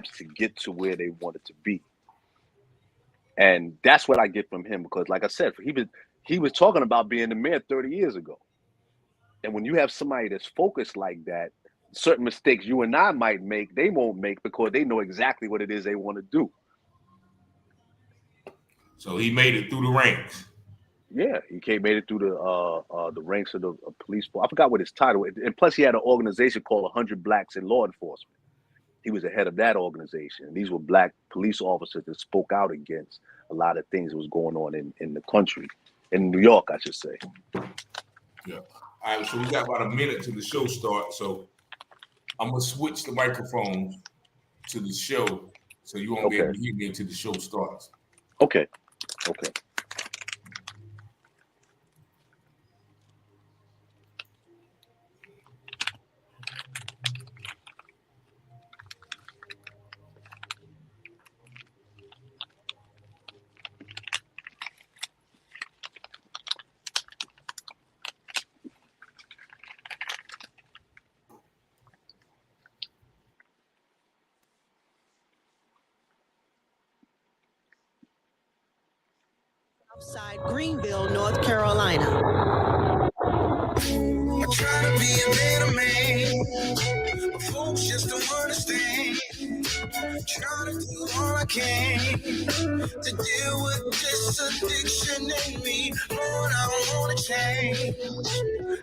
to get to where they wanted to be. And that's what I get from him because, like I said, he was talking about being the mayor 30 years ago. And when you have somebody that's focused like that, certain mistakes you and I might make, they won't make because they know exactly what it is they want to do. So he made it through the ranks. Yeah, made it through the ranks of the police force. I forgot what his title. And plus, he had an organization called 100 Blacks in Law Enforcement. He was the head of that organization. And these were black police officers that spoke out against a lot of things that was going on in the country, in New York, I should say. Yeah. All right, so we got about a minute to the show start. So I'm gonna switch the microphones to the show, so you won't be able to hear me until the show starts. Okay. Outside Greenville, North Carolina. I try to be a better man, but folks just don't understand. Try to do all I can to deal with this addiction in me. Lord, I don't want to change.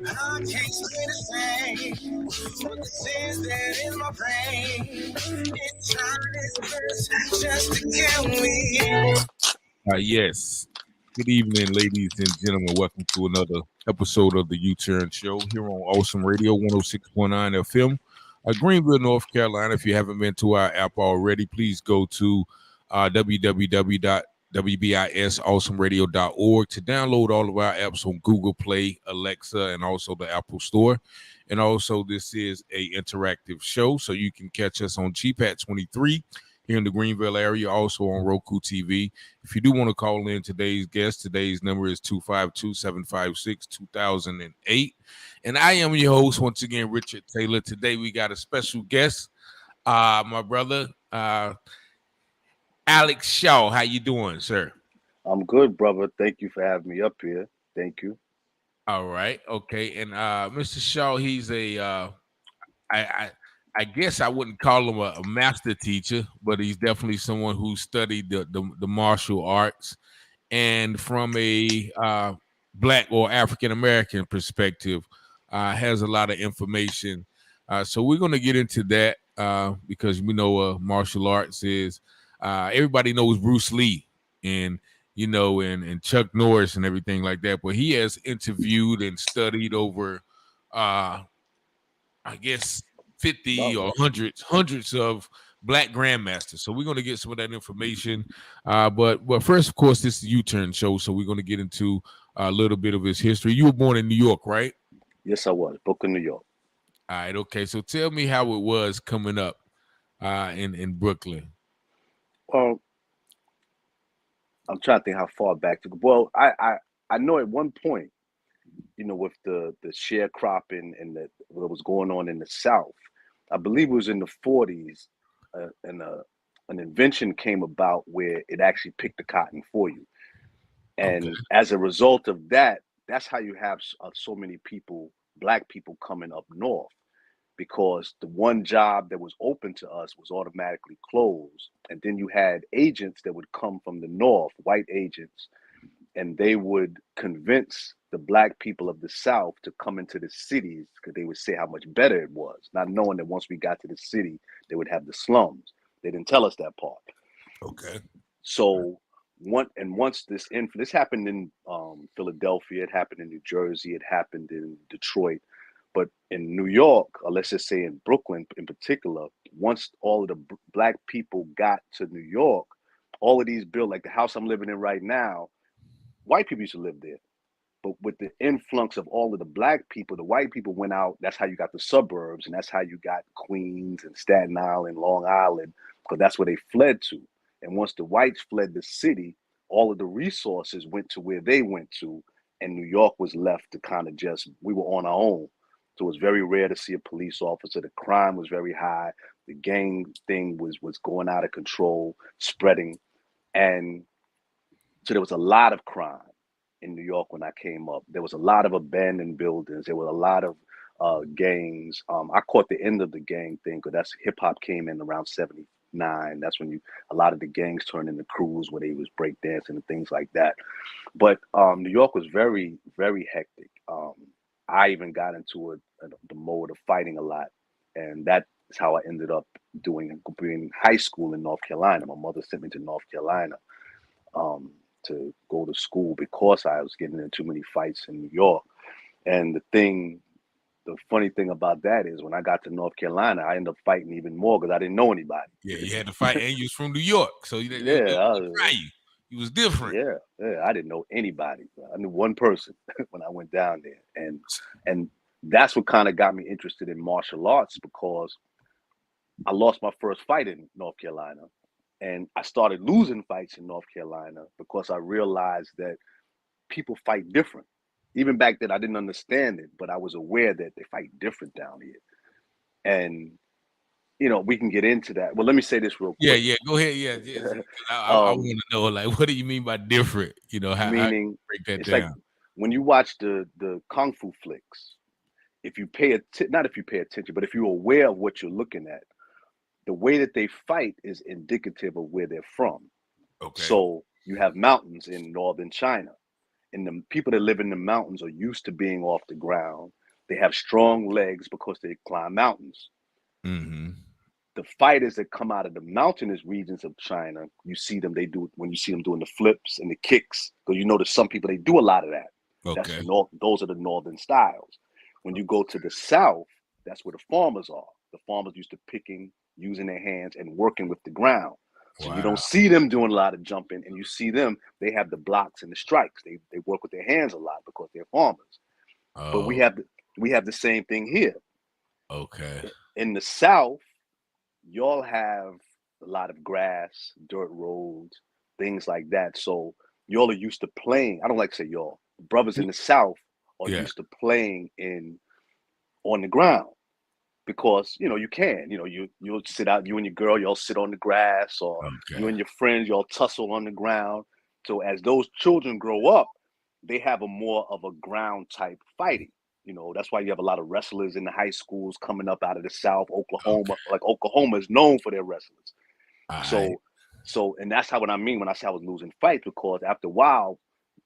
I can't stay the same. But the sins that in my brain, it's trying its best just to kill me. Yes. Good evening, ladies and gentlemen. Welcome to another episode of the UTurn Show here on Awesome Radio 106.9 FM, Greenville, North Carolina. If you haven't been to our app already, please go to www.wbisawesomeradio.org to download all of our apps on Google Play, Alexa, and also the Apple Store. And also, this is a interactive show, so you can catch us on GPAT 23 here in the Greenville area, also on Roku TV. If you do want to call in today's guest, today's number is 252-756-2008. And I am your host, once again, Richard Taylor. Today we got a special guest, my brother, Alex Shaw. How you doing, sir? I'm good, brother. Thank you for having me up here. Thank you. All right. Okay. And Mr. Shaw, he's I guess I wouldn't call him a master teacher, but he's definitely someone who studied the martial arts. And from a Black or African American perspective, has a lot of information. So we're going to get into that because we know martial arts is everybody knows Bruce Lee and and Chuck Norris and everything like that. But he has interviewed and studied over, I guess, 50 or hundreds of Black grandmasters. So we're going to get some of that information. But first, of course, this is the UTurn Show. So we're going to get into a little bit of his history. You were born in New York, right? Yes, I was. Brooklyn, New York. All right. Okay. So tell me how it was coming up in Brooklyn. Well, I'm trying to think how far back to go. Well, I know at one point, with the sharecropping and what was going on in the South, I believe it was in the 40s, and an invention came about where it actually picked the cotton for you. And as a result of that, that's how you have so many people, Black people, coming up north, because the one job that was open to us was automatically closed. And then you had agents that would come from the north, white agents, and they would convince the Black people of the South to come into the cities because they would say how much better it was, not knowing that once we got to the city, they would have the slums. They didn't tell us that part. Okay. So once this happened in Philadelphia, it happened in New Jersey, it happened in Detroit, but in New York, or let's just say in Brooklyn in particular, once all of the Black people got to New York, all of these built, like the house I'm living in right now, white people used to live there. But with the influx of all of the Black people, the white people went out. That's how you got the suburbs, and that's how you got Queens and Staten Island, Long Island, because that's where they fled to. And once the whites fled the city, all of the resources went to where they went to, and New York was left to kind of we were on our own. So it was very rare to see a police officer. The crime was very high. The gang thing was going out of control, spreading, and so there was a lot of crime in New York when I came up. There was a lot of abandoned buildings. There were a lot of gangs. I caught the end of the gang thing because that's hip hop came in around '79. That's when a lot of the gangs turned into crews where they was breakdancing and things like that. But New York was very, very hectic. I even got into the mode of fighting a lot, and that is how I ended up being high school in North Carolina. My mother sent me to North Carolina to go to school because I was getting in too many fights in New York. And the funny thing about that is when I got to North Carolina, I ended up fighting even more because I didn't know anybody. Yeah, you had to fight, and you was from New York, so you was different. Yeah, I didn't know anybody. I knew one person when I went down there, and that's what kind of got me interested in martial arts because I lost my first fight in North Carolina, and I started losing fights in North Carolina because I realized that people fight different. Even back then, I didn't understand it, but I was aware that they fight different down here. And we can get into that. Well, let me say this real quick. Yeah, go ahead. Yeah. I want to know, like, what do you mean by different? Meaning, how break that it's down. like when you watch the kung fu flicks, if you pay not if you pay attention, but if you're aware of what you're looking at, the way that they fight is indicative of where they're from. Okay. So you have mountains in northern China, and the people that live in the mountains are used to being off the ground. They have strong legs because they climb mountains. Mm-hmm. The fighters that come out of the mountainous regions of China, you see them doing the flips and the kicks, because there's some people, they do a lot of that. Okay. Those are the northern styles. When you go to the south, that's where the farmers are. The farmers used to picking, using their hands and working with the ground. So you don't see them doing a lot of jumping, and you see them, they have the blocks and the strikes. They work with their hands a lot because they're farmers. Oh. But we have the same thing here. Okay. In the south, y'all have a lot of grass, dirt roads, things like that. So y'all are used to playing. I don't like to say y'all. Brothers in the south are used to playing on the ground. Because you can, you'll sit out, you and your girl, y'all sit on the grass, or you and your friends, y'all tussle on the ground. So as those children grow up, they have a more of a ground type fighting. That's why you have a lot of wrestlers in the high schools coming up out of the South. Oklahoma, like Oklahoma is known for their wrestlers. So, and that's what I mean when I say I was losing fights, because after a while,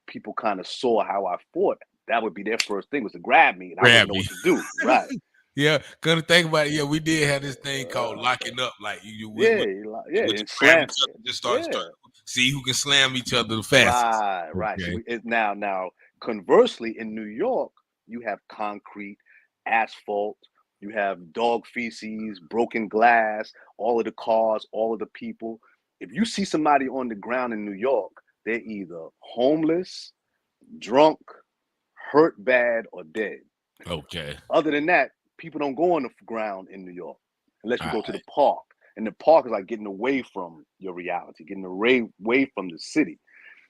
people kind of saw how I fought. That would be their first thing, was to grab me, and I wouldn't know what to do. Right. Yeah, gonna think about it. Yeah, we did have this thing called locking up. Like and slam. Just start see who can slam each other the fastest. Right. Okay. So now, conversely, in New York, you have concrete, asphalt, you have dog feces, broken glass, all of the cars, all of the people. If you see somebody on the ground in New York, they're either homeless, drunk, hurt bad, or dead. Okay. Other than that, people don't go on the ground in New York unless you go to the park. And the park is like getting away from your reality, getting away from the city.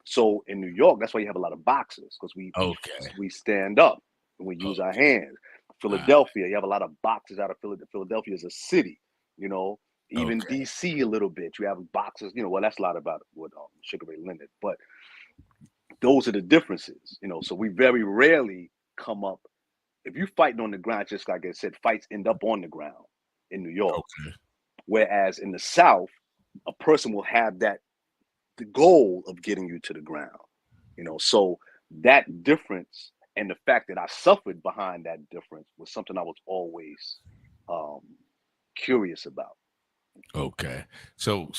So in New York, that's why you have a lot of boxers, because we stand up and we use our hands. Philadelphia, you have a lot of boxers out of Philadelphia. Philadelphia is a city, even DC a little bit. You have boxers, well, that's a lot about what Sugar Ray Leonard, but those are the differences, so we very rarely come up. If you're fighting on the ground, just like I said, fights end up on the ground in New York. Okay. Whereas in the South, a person will have the goal of getting you to the ground. So that difference and the fact that I suffered behind that difference was something I was always curious about. Okay. So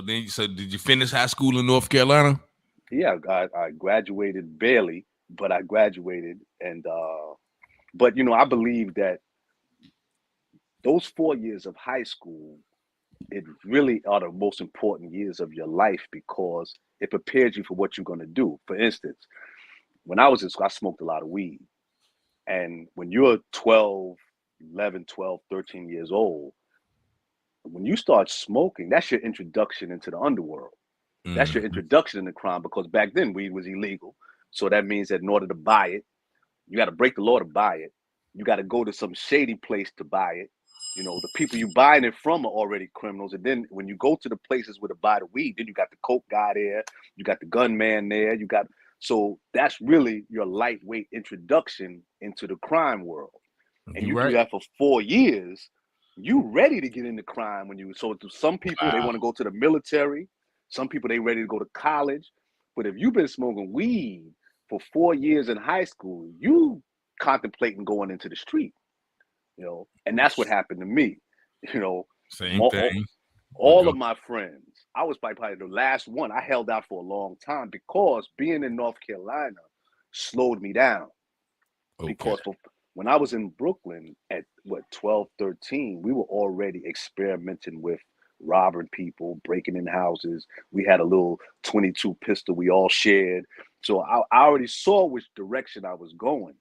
did you finish high school in North Carolina? Yeah, I graduated barely, but I graduated, and but I believe that those 4 years of high school, it really are the most important years of your life, because it prepares you for what you're going to do. For instance, when I was in school, I smoked a lot of weed. And when you're 11, 12, 13 years old, when you start smoking, that's your introduction into the underworld. That's your introduction into crime, because back then weed was illegal. So that means that in order to buy it, you got to break the law to buy it. You got to go to some shady place to buy it. You know, the people you buying it from are already criminals. And then when you go to the places where to buy the weed, then you got the coke guy there, you got the gunman there, so that's really your lightweight introduction into the crime world. And you do that for 4 years, you ready to get into crime so to some people, they want to go to the military. Some people, they ready to go to college. But if you've been smoking weed for 4 years in high school, you contemplating going into the street. You know, and that's what happened to me. You know, same thing. All of my friends, I was probably the last one. I held out for a long time because being in North Carolina slowed me down. Because when I was in Brooklyn at 12, 13, we were already experimenting with robbing people, breaking in houses. We had a little 22 pistol we all shared. So I already saw which direction I was going.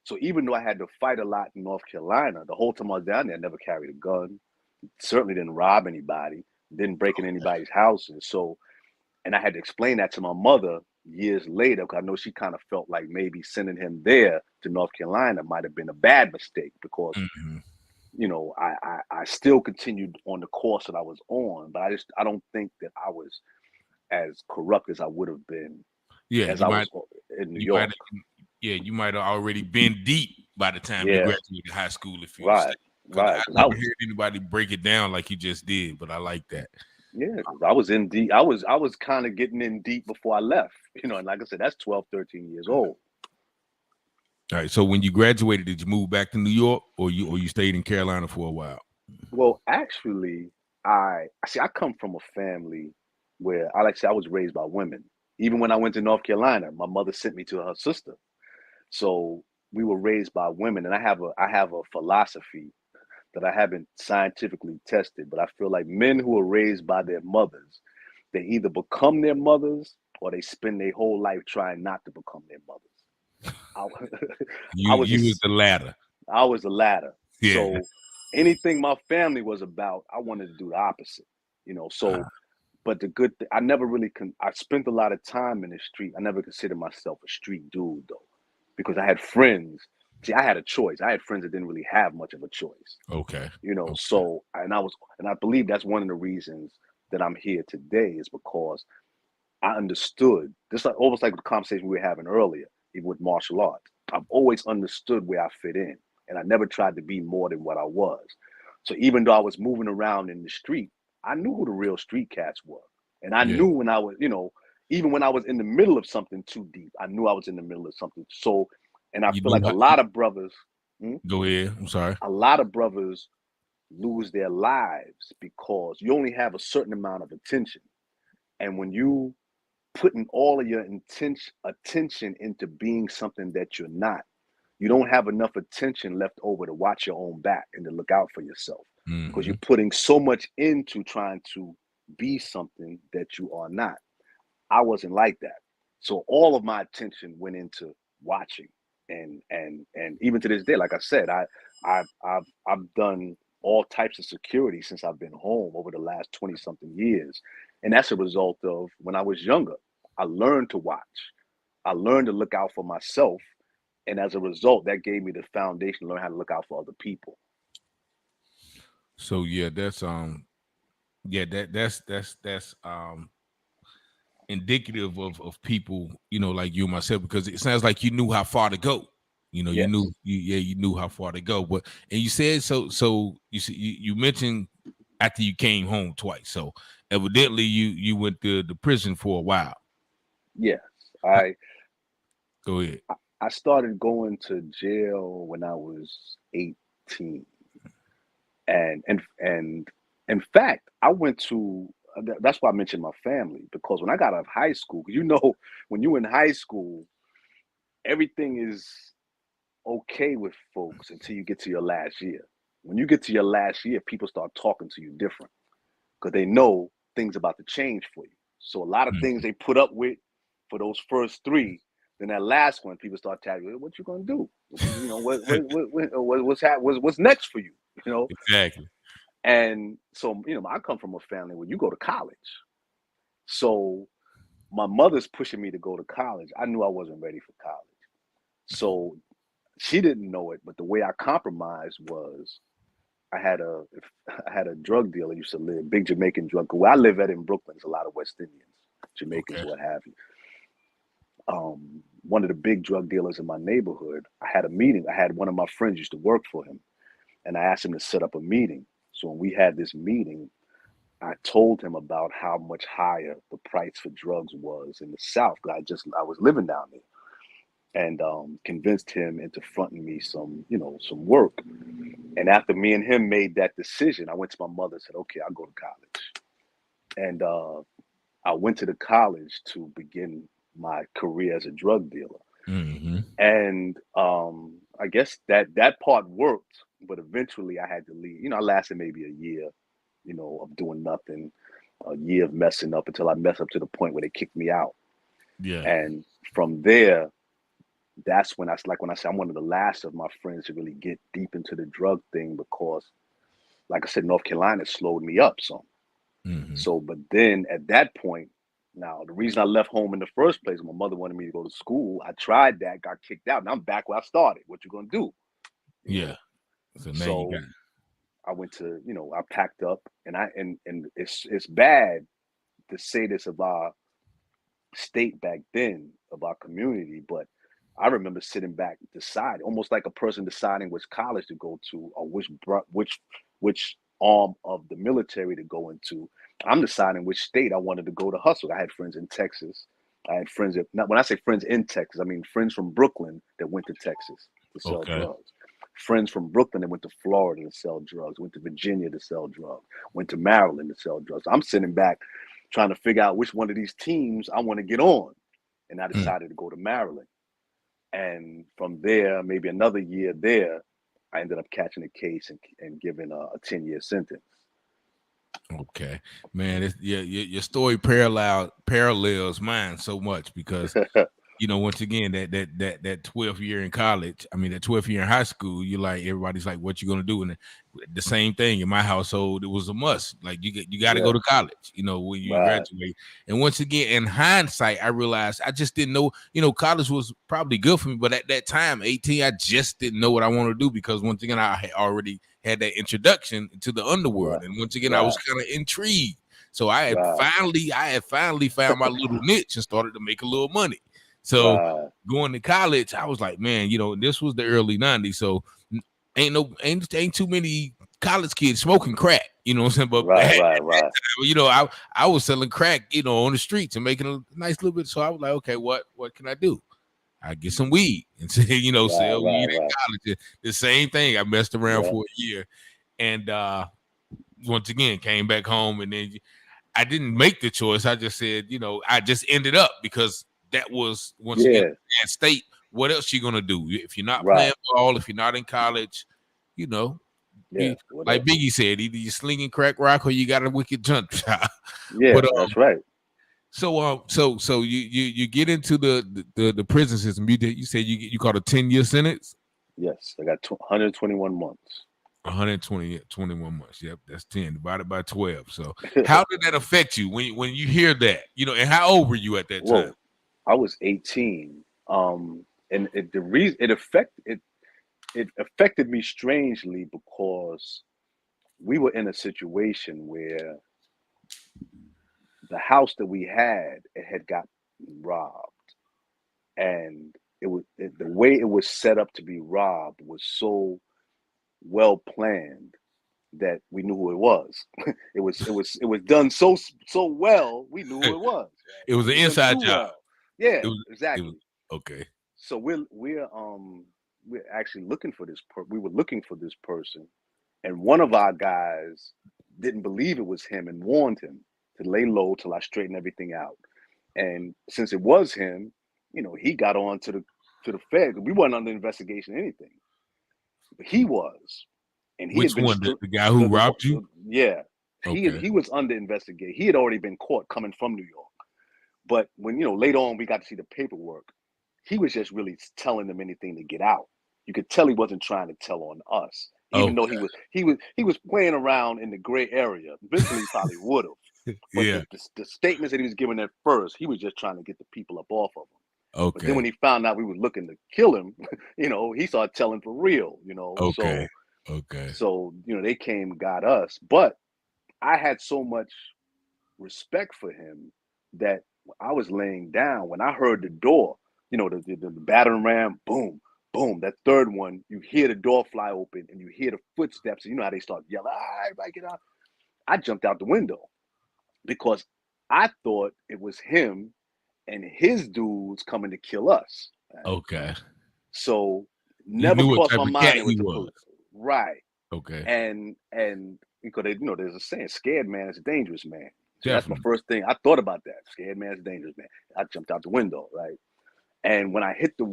So even though I had to fight a lot in North Carolina, the whole time I was down there, I never carried a gun. Certainly didn't rob anybody, didn't break in anybody's houses. So, and I had to explain that to my mother years later, because I know she kind of felt like maybe sending him there to North Carolina might have been a bad mistake because, you know, I still continued on the course that I was on, but I don't think that I was as corrupt as I would have been as I was in New York. You might have already been deep by the time you graduated high school. If you right. I never heard anybody break it down like you just did, but I like that. Yeah, I was in deep. I was kind of getting in deep before I left, you know, and like I said, that's 12, 13 years old. All right. So when you graduated, did you move back to New York or you stayed in Carolina for a while? Well, actually, I come from a family where I was raised by women. Even when I went to North Carolina, my mother sent me to her sister. So we were raised by women, and I have a philosophy that I haven't scientifically tested, but I feel like men who are raised by their mothers, they either become their mothers or they spend their whole life trying not to become their mothers. You was the latter. I was the latter. Yeah. So anything my family was about, I wanted to do the opposite, you know. So, but the good thing, I never really I spent a lot of time in the street. I never considered myself a street dude though, because I had friends. See, I had a choice. I had friends that didn't really have much of a choice. Okay. You know, so and I believe that's one of the reasons that I'm here today is because I understood this, like almost like the conversation we were having earlier, even with martial arts. I've always understood where I fit in, and I never tried to be more than what I was. So even though I was moving around in the street, I knew who the real street cats were, and I knew when I was, you know, even when I was in the middle of something too deep, I knew I was in the middle of something. So, and I feel like a lot of brothers. Go ahead. I'm sorry. A lot of brothers lose their lives because you only have a certain amount of attention. And when you putting all of your attention into being something that you're not, you don't have enough attention left over to watch your own back and to look out for yourself because you're putting so much into trying to be something that you are not. I wasn't like that. So all of my attention went into watching. And even to this day, like I said, I've done all types of security since I've been home over the last 20 something years. And that's a result of when I was younger, I learned to watch. I learned to look out for myself. And as a result, that gave me the foundation to learn how to look out for other people. So yeah, that's indicative of people, you know, like you and myself, because it sounds like you knew how far to go. You know, Yes. you knew how far to go. But and you said so you mentioned after you came home twice. So evidently you went to the prison for a while. Yes. Go ahead. I started going to jail when I was 18. And in fact, I went to that's why I mentioned my family, because when I got out of high school, you know, when you're in high school, everything is okay with folks until you get to your last year. When you get to your last year, people start talking to you different because they know things about to change for you. So a lot of things they put up with for those first three, then that last one, people start telling you, "What you gonna do? You know, what's next for you?" You know, exactly. And so, you know, I come from a family where you go to college. So my mother's pushing me to go to college. I knew I wasn't ready for college. So she didn't know it, but the way I compromised was I had a drug dealer used to live, big Jamaican drug. Where I live at in Brooklyn, there's a lot of West Indians, Jamaicans, Okay. what have you. One of the big drug dealers in my neighborhood, I had a meeting. I had one of my friends used to work for him, and I asked him to set up a meeting. So when we had this meeting, I told him about how much higher the price for drugs was in the South. I was living down there, and convinced him into fronting me some work. And after me and him made that decision, I went to my mother and said, "Okay, I'll go to college." And I went to the college to begin my career as a drug dealer. Mm-hmm. And I guess that part worked, but eventually I had to leave. I lasted maybe a year, of doing nothing, a year of messing up until I messed up to the point where they kicked me out. Yeah. And from there, that's when when I say I'm one of the last of my friends to really get deep into the drug thing, because, like I said, North Carolina slowed me up some. Mm-hmm. So, but then at that point, now the reason I left home in the first place, my mother wanted me to go to school. I tried that, got kicked out, and I'm back where I started. What you gonna do? Yeah. So now So you got. I went to, I packed up, and it's bad to say this of our state back then, of our community, but I remember sitting back, decide almost like a person deciding which college to go to, or which arm of the military to go into. I'm deciding which state I wanted to go to hustle. I had friends in Texas. I had friends when I say friends in Texas, I mean friends from Brooklyn that went to Texas to sell Okay. drugs. Friends from Brooklyn that went to Florida to sell drugs, went to Virginia to sell drugs, went to Maryland to sell drugs. I'm sitting back trying to figure out which one of these teams I want to get on. And I decided to go to Maryland. And from there, maybe another year there, I ended up catching a case and given a 10-year sentence. Okay, man, your story parallels mine so much, because once again, that 12th year in college, I mean that 12th year in high school, everybody's like, what you gonna do? And the same thing in my household, it was a must. Like you got to go to college, when you graduate. And once again, in hindsight, I realized I just didn't know, college was probably good for me, but at that time, 18, I just didn't know what I wanted to do, because once again, I had already had that introduction to the underworld, and once again, I was kind of intrigued. So I had finally found my little niche and started to make a little money. So going to college, I was like, man, this was the early 90s. So ain't too many college kids smoking crack, you know what I'm saying? But right. I was selling crack, on the streets and making a nice little bit. So I was like, okay, what can I do? I get some weed and say, sell weed in college. The same thing. I messed around for a year, and once again came back home, and then I didn't make the choice. I just said, I just ended up, because that was once again at state. What else you gonna do if you're not playing ball? If you're not in college, like Biggie said, either you're slinging crack rock or you got a wicked jump shot. That's right. So you get into the prison system. You said you caught a 10-year sentence. Yes, I got 121 months. 21 months. Yep, that's 10 divided by 12. So how did that affect you when you hear that? And how old were you at that time? I was 18. And it affected me strangely, because we were in a situation where the house that we had, it had got robbed, and the way it was set up to be robbed was so well planned that we knew who it was. It was done so well, we knew who it was. It was an inside job. Yeah, exactly. Okay. So we're actually looking for this. We were looking for this person, and one of our guys didn't believe it was him and warned him to lay low till I straighten everything out. And since it was him, he got on to the Fed. We weren't under investigation or anything, but he was. And he Which had been one? The guy who robbed you? Yeah. Okay. He was under investigation. He had already been caught coming from New York. But when, later on we got to see the paperwork, he was just really telling them anything to get out. You could tell he wasn't trying to tell on us, even though he was playing around in the gray area. Eventually, he probably would have. But the statements that he was giving at first, he was just trying to get the people up off of him. Okay. But then when he found out we were looking to kill him, he started telling for real. Okay. Okay. So, they came, got us. But I had so much respect for him that I was laying down when I heard the door, the battering ram, boom, boom. That third one, you hear the door fly open and you hear the footsteps, and you know how they start yelling, everybody get out. I jumped out the window because I thought it was him and his dudes coming to kill us. Right? Okay. So You never knew what crossed type my of cat mind it was he the was. police. Right. Okay. And because there's a saying, scared man is a dangerous man. So that's my Definitely. first thing. I thought about that. Scared man is a dangerous man. I jumped out the window, right? And when I hit the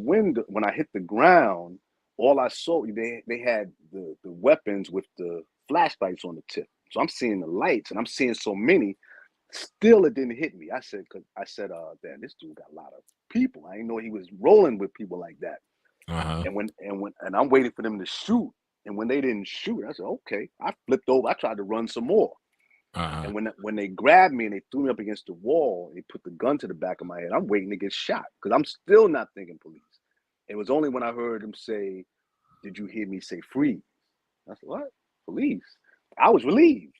ground, all I saw, they had the weapons with the flashlights on the tip. So I'm seeing the lights and I'm seeing so many. Still, it didn't hit me. I said, damn, this dude got a lot of people. I didn't know he was rolling with people like that. Uh-huh. And I'm waiting for them to shoot. And when they didn't shoot, I said, okay. I flipped over. I tried to run some more. Uh-huh. And when they grabbed me and they threw me up against the wall, they put the gun to the back of my head. I'm waiting to get shot because I'm still not thinking police. It was only when I heard them say, "Did you hear me say freeze?" I said, "What? Police?" I was relieved.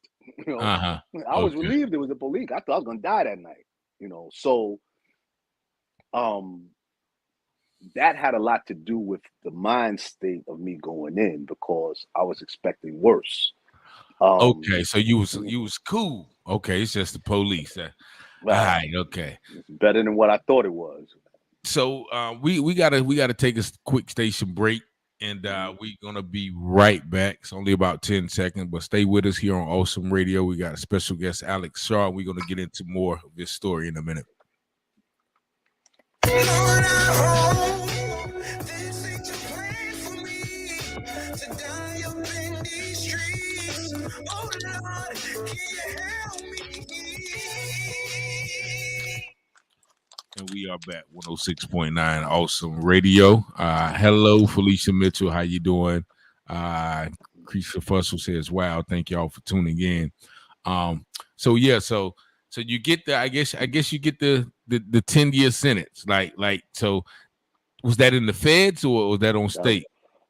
Uh-huh. I was Okay. relieved it was the police. I thought I was gonna die that night. So um, that had a lot to do with the mind state of me going in because I was expecting worse. Okay. So you was cool. Okay, it's just the police. All Right. right, okay. It's better than what I thought it was. So we gotta take a quick station break, and we're gonna be right back. It's only about 10 seconds, but stay with us here on Awesome Radio. We got a special guest, Alex Shaw. We're gonna get into more of this story in a minute. Lord, I hope this ain't your plan for me to die up in these streets. Oh Lord, can you help me? And we are back 106.9 Awesome Radio. Hello, Felicia Mitchell. How you doing? Creature Fussell says, wow, thank y'all for tuning in. So you get the I guess you get the 10-year sentence. Like so was that in the feds or was that on state?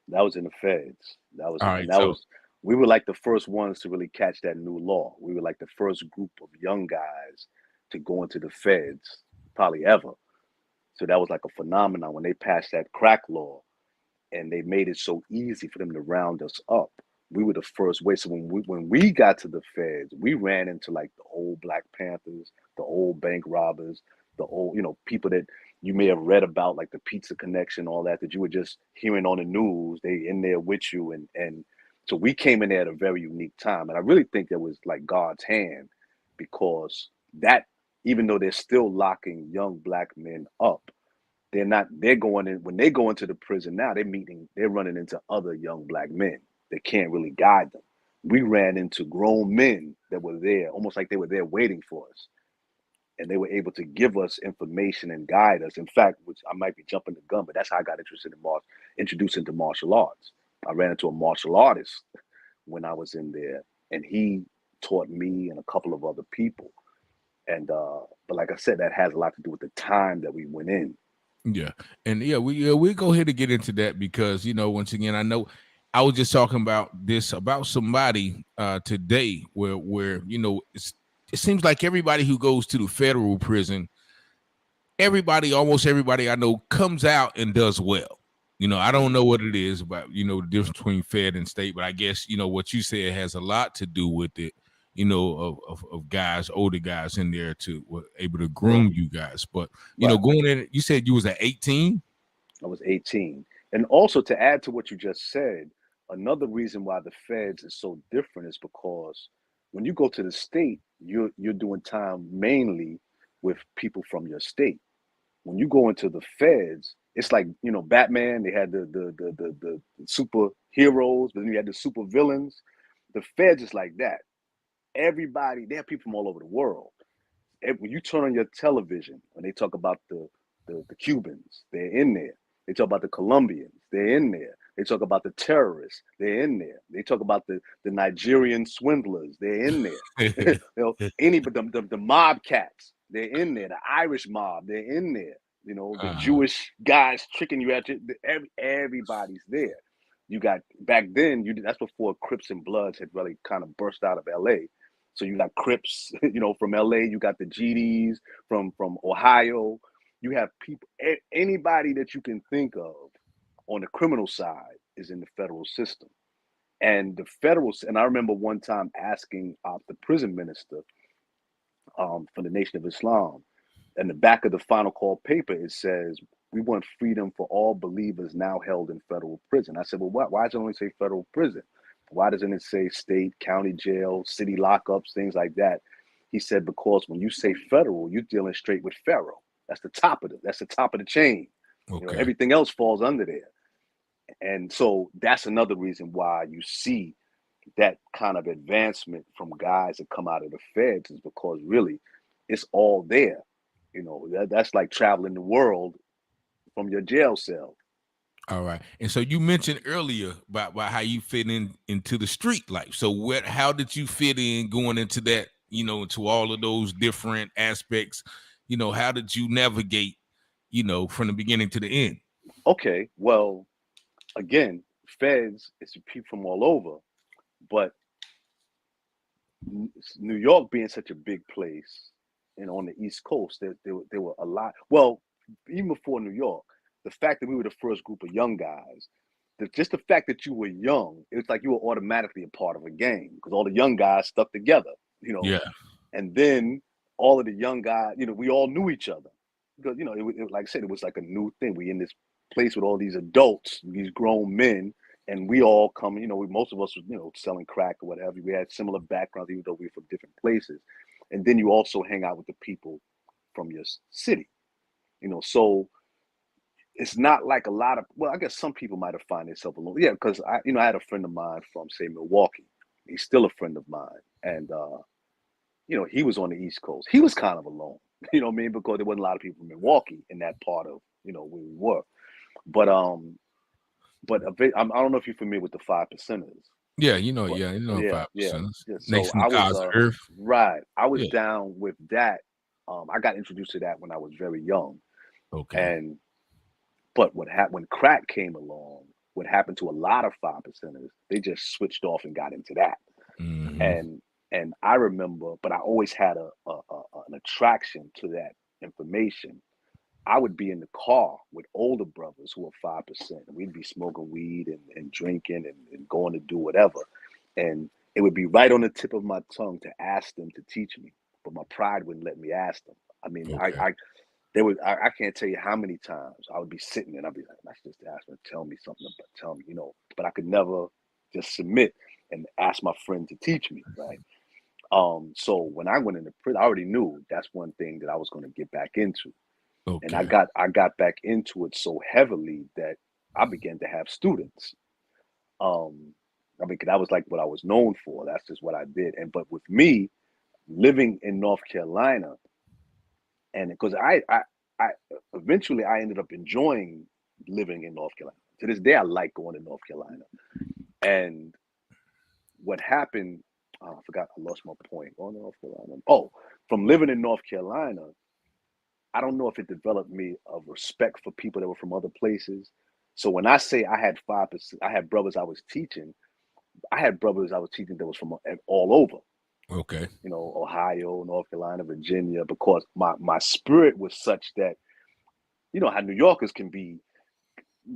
That was in the feds. All right, We were like the first ones to really catch that new law. We were like the first group of young guys to go into the feds, probably ever. So that was like a phenomenon when they passed that crack law and they made it so easy for them to round us up. We were the first way. So when we got to the feds, we ran into like the old Black Panthers, the old bank robbers, the old, people that you may have read about, like the Pizza Connection, all that you were just hearing on the news. They in there with you. And so we came in there at a very unique time. And I really think that was like God's hand because that, even though they're still locking young Black men up, they're going in, when they go into the prison now, they're running into other young Black men that can't really guide them. We ran into grown men that were there, almost like they were there waiting for us. And they were able to give us information and guide us. In fact, which I might be jumping the gun, but that's how I got introduced into martial arts. I ran into a martial artist when I was in there, and he taught me and a couple of other people. And but like I said, that has a lot to do with the time that we went in. Yeah, and we go ahead and get into that because once again I know I was just talking about somebody today where it seems like everybody who goes to the federal prison, almost everybody I know comes out and does well. I don't know what it is about the difference between fed and state, but I guess what you said has a lot to do with it. Of guys, older guys in there were able to groom you guys. But, going in, you said you was at 18? I was 18. And also to add to what you just said, another reason why the feds is so different is because when you go to the state, you're doing time mainly with people from your state. When you go into the feds, it's like, Batman, they had the superheroes, but then you had the super villains. The feds is like that. Everybody, they have people from all over the world. When you turn on your television, when they talk about the Cubans, they're in there. They talk about the Colombians, they're in there. They talk about the terrorists, they're in there. They talk about the Nigerian swindlers, they're in there. But the mob cats, they're in there. The Irish mob, they're in there. The Jewish guys tricking you out. Everybody's there. You got back then. That's before Crips and Bloods had really kind of burst out of L.A. So you got Crips, from L.A. You got the GDs from Ohio. You have people, anybody that you can think of on the criminal side is in the federal system. And I remember one time asking the prison minister for the Nation of Islam, in the back of the final call paper, it says, we want freedom for all believers now held in federal prison. I said, well, why does it only say federal prison? Why doesn't it say state, county jail, city lockups, things like that? He said, because when you say federal, you're dealing straight with Pharaoh. That's the top of the chain. Okay. Everything else falls under there. And so that's another reason why you see that kind of advancement from guys that come out of the feds, is because really it's all there. That's like traveling the world from your jail cell. All right. And so you mentioned earlier about how you fit into the street life. So how did you fit in going into that, into all of those different aspects? How did you navigate, from the beginning to the end? Okay. Well, again, feds, it's people from all over, but New York being such a big place, on the East Coast, there were a lot. Well, even before New York, the fact that we were the first group of young guys, just the fact that you were young, it's like you were automatically a part of a gang, because all the young guys stuck together, Yeah. And then all of the young guys, we all knew each other, because like I said, it was like a new thing. We in this place with all these adults, these grown men, and we all come, most of us were, selling crack or whatever. We had similar backgrounds, even though we were from different places. And then you also hang out with the people from your city, so it's not like a lot of, well, I guess some people might have found themselves alone. Yeah, because I had a friend of mine from, say, Milwaukee. He's still a friend of mine. And, he was on the East Coast. He was kind of alone, what I mean? Because there wasn't a lot of people from Milwaukee in that part of, where we were. But I don't know if you're familiar with the 5 percenters. Yeah, But, 5%. Yeah. So Nation I of God's was, earth. right. I was down with that. I got introduced to that when I was very young. Okay. But what happened when crack came along, what happened to a lot of 5 percenters, they just switched off and got into that. Mm-hmm. And I remember, but I always had an attraction to that information. I would be in the car with older brothers who were 5%. And we'd be smoking weed and drinking and going to do whatever. And it would be right on the tip of my tongue to ask them to teach me, but my pride wouldn't let me ask them. I mean, Okay. I can't tell you how many times I would be sitting and I'd be like, let's just ask them to tell me something, but I could never just submit and ask my friend to teach me, right? So when I went into prison, I already knew that's one thing that I was going to get back into. Okay. And I got back into it so heavily that I began to have students. That was like what I was known for. That's just what I did. But with me living in North Carolina, and because I eventually I ended up enjoying living in North Carolina. To this day, I like going to North Carolina. And what happened, I forgot, I lost my point. North Carolina. From living in North Carolina, I don't know if it developed me a respect for people that were from other places. So when I say I had 5%, I had brothers I was teaching. I had brothers I was teaching that was from all over. Okay. Ohio, North Carolina, Virginia, because my spirit was such that, how New Yorkers can be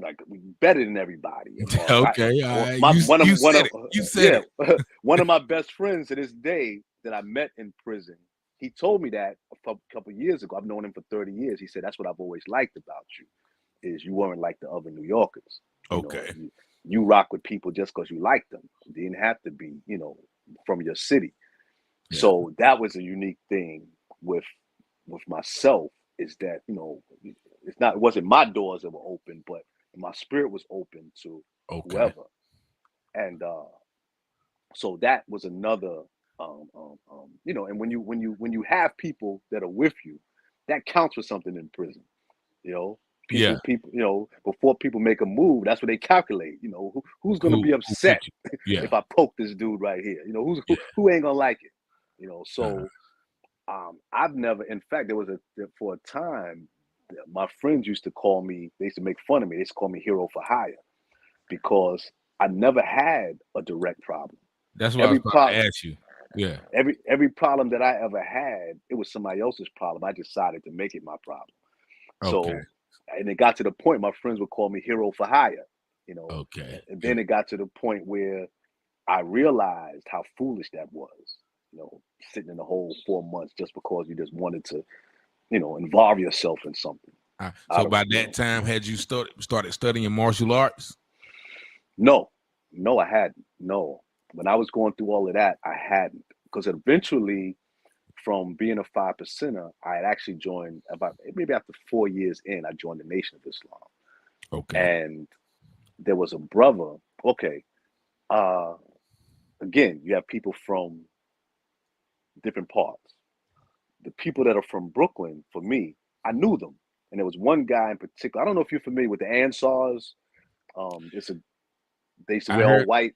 like better than everybody. Okay. You said it. One of my best friends to this day that I met in prison, he told me that a couple of years ago. I've known him for 30 years. He said, that's what I've always liked about you, is you weren't like the other New Yorkers. Okay. You rock with people just because you like them. You didn't have to be, from your city. Yeah. So that was a unique thing with myself, is that, it wasn't my doors that were open, but my spirit was open to whoever. And so that was another, and when you have people that are with you, that counts for something in prison, People, before people make a move, that's what they calculate. Who's going to be upset if I poke this dude right here? Who ain't gonna like it? So I've never. In fact, there was for a time, my friends used to call me. They used to make fun of me. They used to call me hero for hire, because I never had a direct problem. That's what I was about to ask you. Yeah. Every problem that I ever had, it was somebody else's problem. I decided to make it my problem. Okay. So, and it got to the point my friends would call me hero for hire, you know. Okay. And then it got to the point where I realized how foolish that was, you know, sitting in the hole 4 months just because you just wanted to, you know, involve yourself in something. So by that time, had you started studying martial arts? No, I hadn't. No, when I was going through all of that, I hadn't, because eventually, from being a 5%er, I had actually joined maybe after 4 years in, I joined the Nation of Islam. Okay. And there was a brother. Okay, again, you have people from different parts. The people that are from Brooklyn, for me, I knew them, and there was one guy in particular. I don't know if you're familiar with the Ansars. They used to wear all white.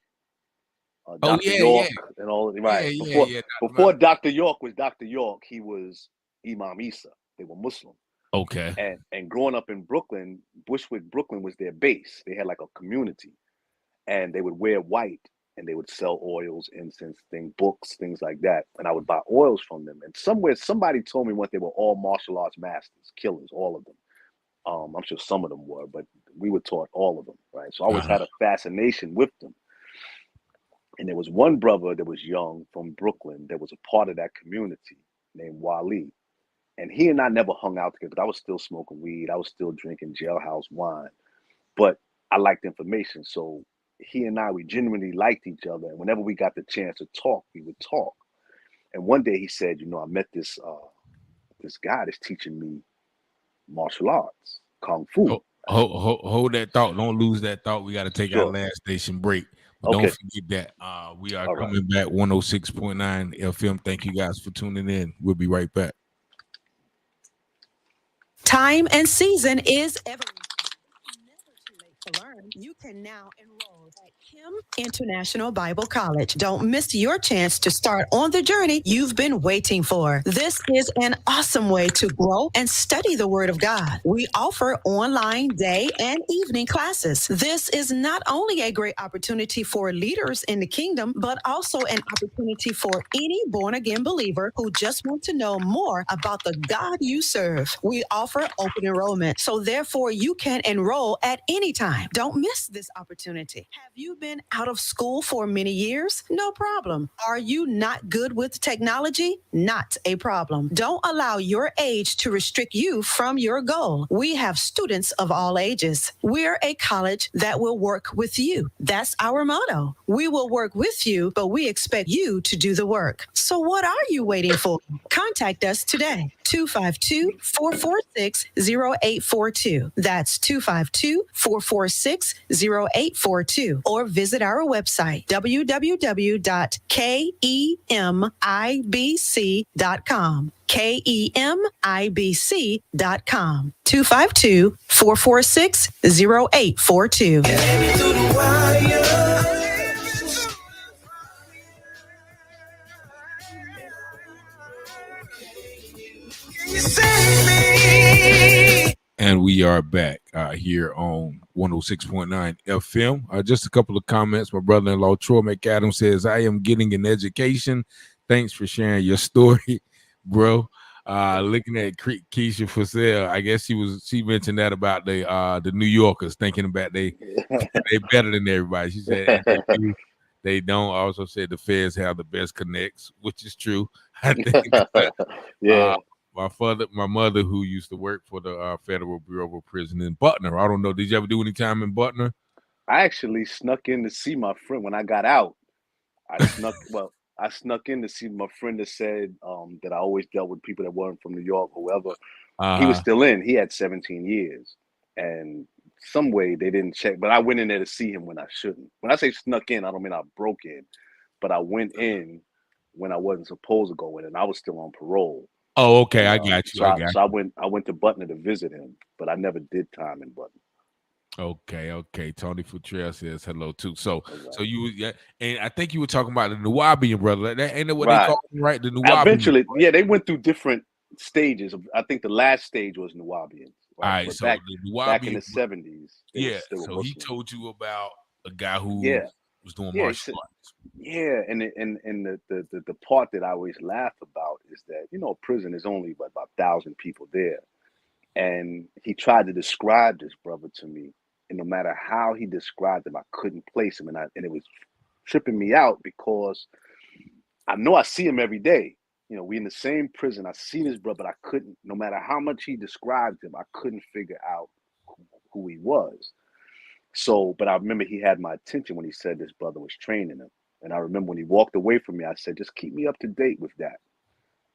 Dr. York and all right. Before Dr. York was Dr. York, he was Imam Isa. They were Muslim. Okay. And growing up in Brooklyn, Bushwick, Brooklyn was their base. They had like a community, and they would wear white, and they would sell oils, incense, books, things like that. And I would buy oils from them. And somebody told me once they were all martial arts masters, killers, all of them. I'm sure some of them were, but we were taught all of them, right? So I always had a fascination with them. And there was one brother that was young from Brooklyn that was a part of that community named Wali. And he and I never hung out together, but I was still smoking weed. I was still drinking jailhouse wine. But I liked information. So he and we genuinely liked each other. And whenever we got the chance to talk, we would talk. And one day he said, you know, I met this guy that's teaching me martial arts, Kung Fu. Hold that thought. Don't lose that thought. We got to take our last station break. But don't forget that we are coming back 106.9 FM. Thank you guys for tuning in. We'll be right back. Time and season is evolution. It's never too late to learn. You can now enroll at Kim International Bible College. Don't miss your chance to start on the journey you've been waiting for. This is an awesome way to grow and study the Word of God. We offer online day and evening classes. This is not only a great opportunity for leaders in the kingdom, but also an opportunity for any born-again believer who just want to know more about the God you serve. We offer open enrollment, so therefore you can enroll at any time. Don't miss this opportunity. Have you been out of school for many years? No problem. Are you not good with technology? Not a problem. Don't allow your age to restrict you from your goal. We have students of all ages. We're a college that will work with you. That's our motto. We will work with you, but we expect you to do the work. So what are you waiting for? Contact us today. 252-446-0842. That's 252-446-0842. Or visit our website, www.kemibc.com. KEMIBC.com. 252-446-0842. And we are back here on 106.9 FM. Just a couple of comments. My brother-in-law, Troy McAdams, says, I am getting an education. Thanks for sharing your story, bro. Looking at Keisha for sale. I guess she mentioned that about the New Yorkers thinking about they better than everybody. She said they don't. Also said the feds have the best connects, which is true. I think yeah. My mother, who used to work for the Federal Bureau of Prison in Butner. I don't know. Did you ever do any time in Butner? I actually snuck in to see my friend when I got out. I snuck in to see my friend that said that I always dealt with people that weren't from New York or whoever. He was still in. He had 17 years. And some way they didn't check. But I went in there to see him when I shouldn't. When I say snuck in, I don't mean I broke in. But I went in when I wasn't supposed to go in. And I was still on parole. Oh, okay. I got you. So I went to Butner to visit him. But I never did time in Butner. Okay. Tony Futrell says hello too. So you, and I think you were talking about the Nuwaubian brother. That ain't that what they call them, right? The Nuwaubian. Eventually, yeah, they went through different stages. I think the last stage was Nuwaubian. Right? All right, so back the Nuwaubian back in the 70s. Yeah. So he told you about a guy who Yeah, was doing yeah, he martial said, arts. yeah, and the part that I always laugh about is that prison is only about 1,000 people there, and he tried to describe this brother to me, and no matter how he described him, I couldn't place him, and it was tripping me out because I know I see him every day. We in the same prison. I seen his brother, but I couldn't. No matter how much he described him, I couldn't figure out who he was. So, but I remember he had my attention when he said this brother was training him. And I remember when he walked away from me, I said, just keep me up to date with that.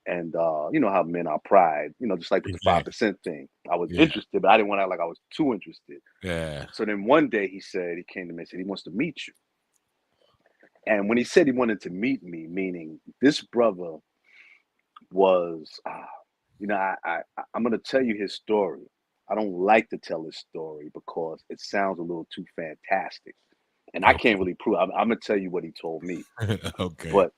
And you know how men are pride, just like with the Exactly. 5% thing. I was Yeah. interested, but I didn't want to act like I was too interested. Yeah. So then one day he came to me and said he wants to meet you. And when he said he wanted to meet me, meaning this brother was, I'm going to tell you his story. I don't like to tell his story because it sounds a little too fantastic. And I can't really prove. I'm going to tell you what he told me. Okay. But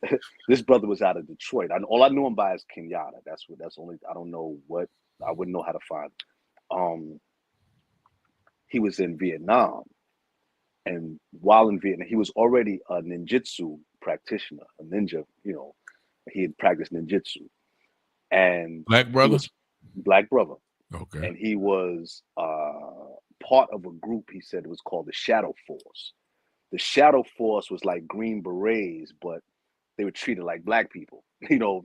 this brother was out of Detroit. All I knew him by is Kenyatta. That's only. I don't know what. I wouldn't know how to find. He was in Vietnam, and while in Vietnam, he was already a ninjutsu practitioner, a ninja. He had practiced ninjutsu, and Black he brother? was black brother, Okay. and he was part of a group. He said it was called the Shadow Force. The Shadow Force was like Green Berets, but they were treated like black people,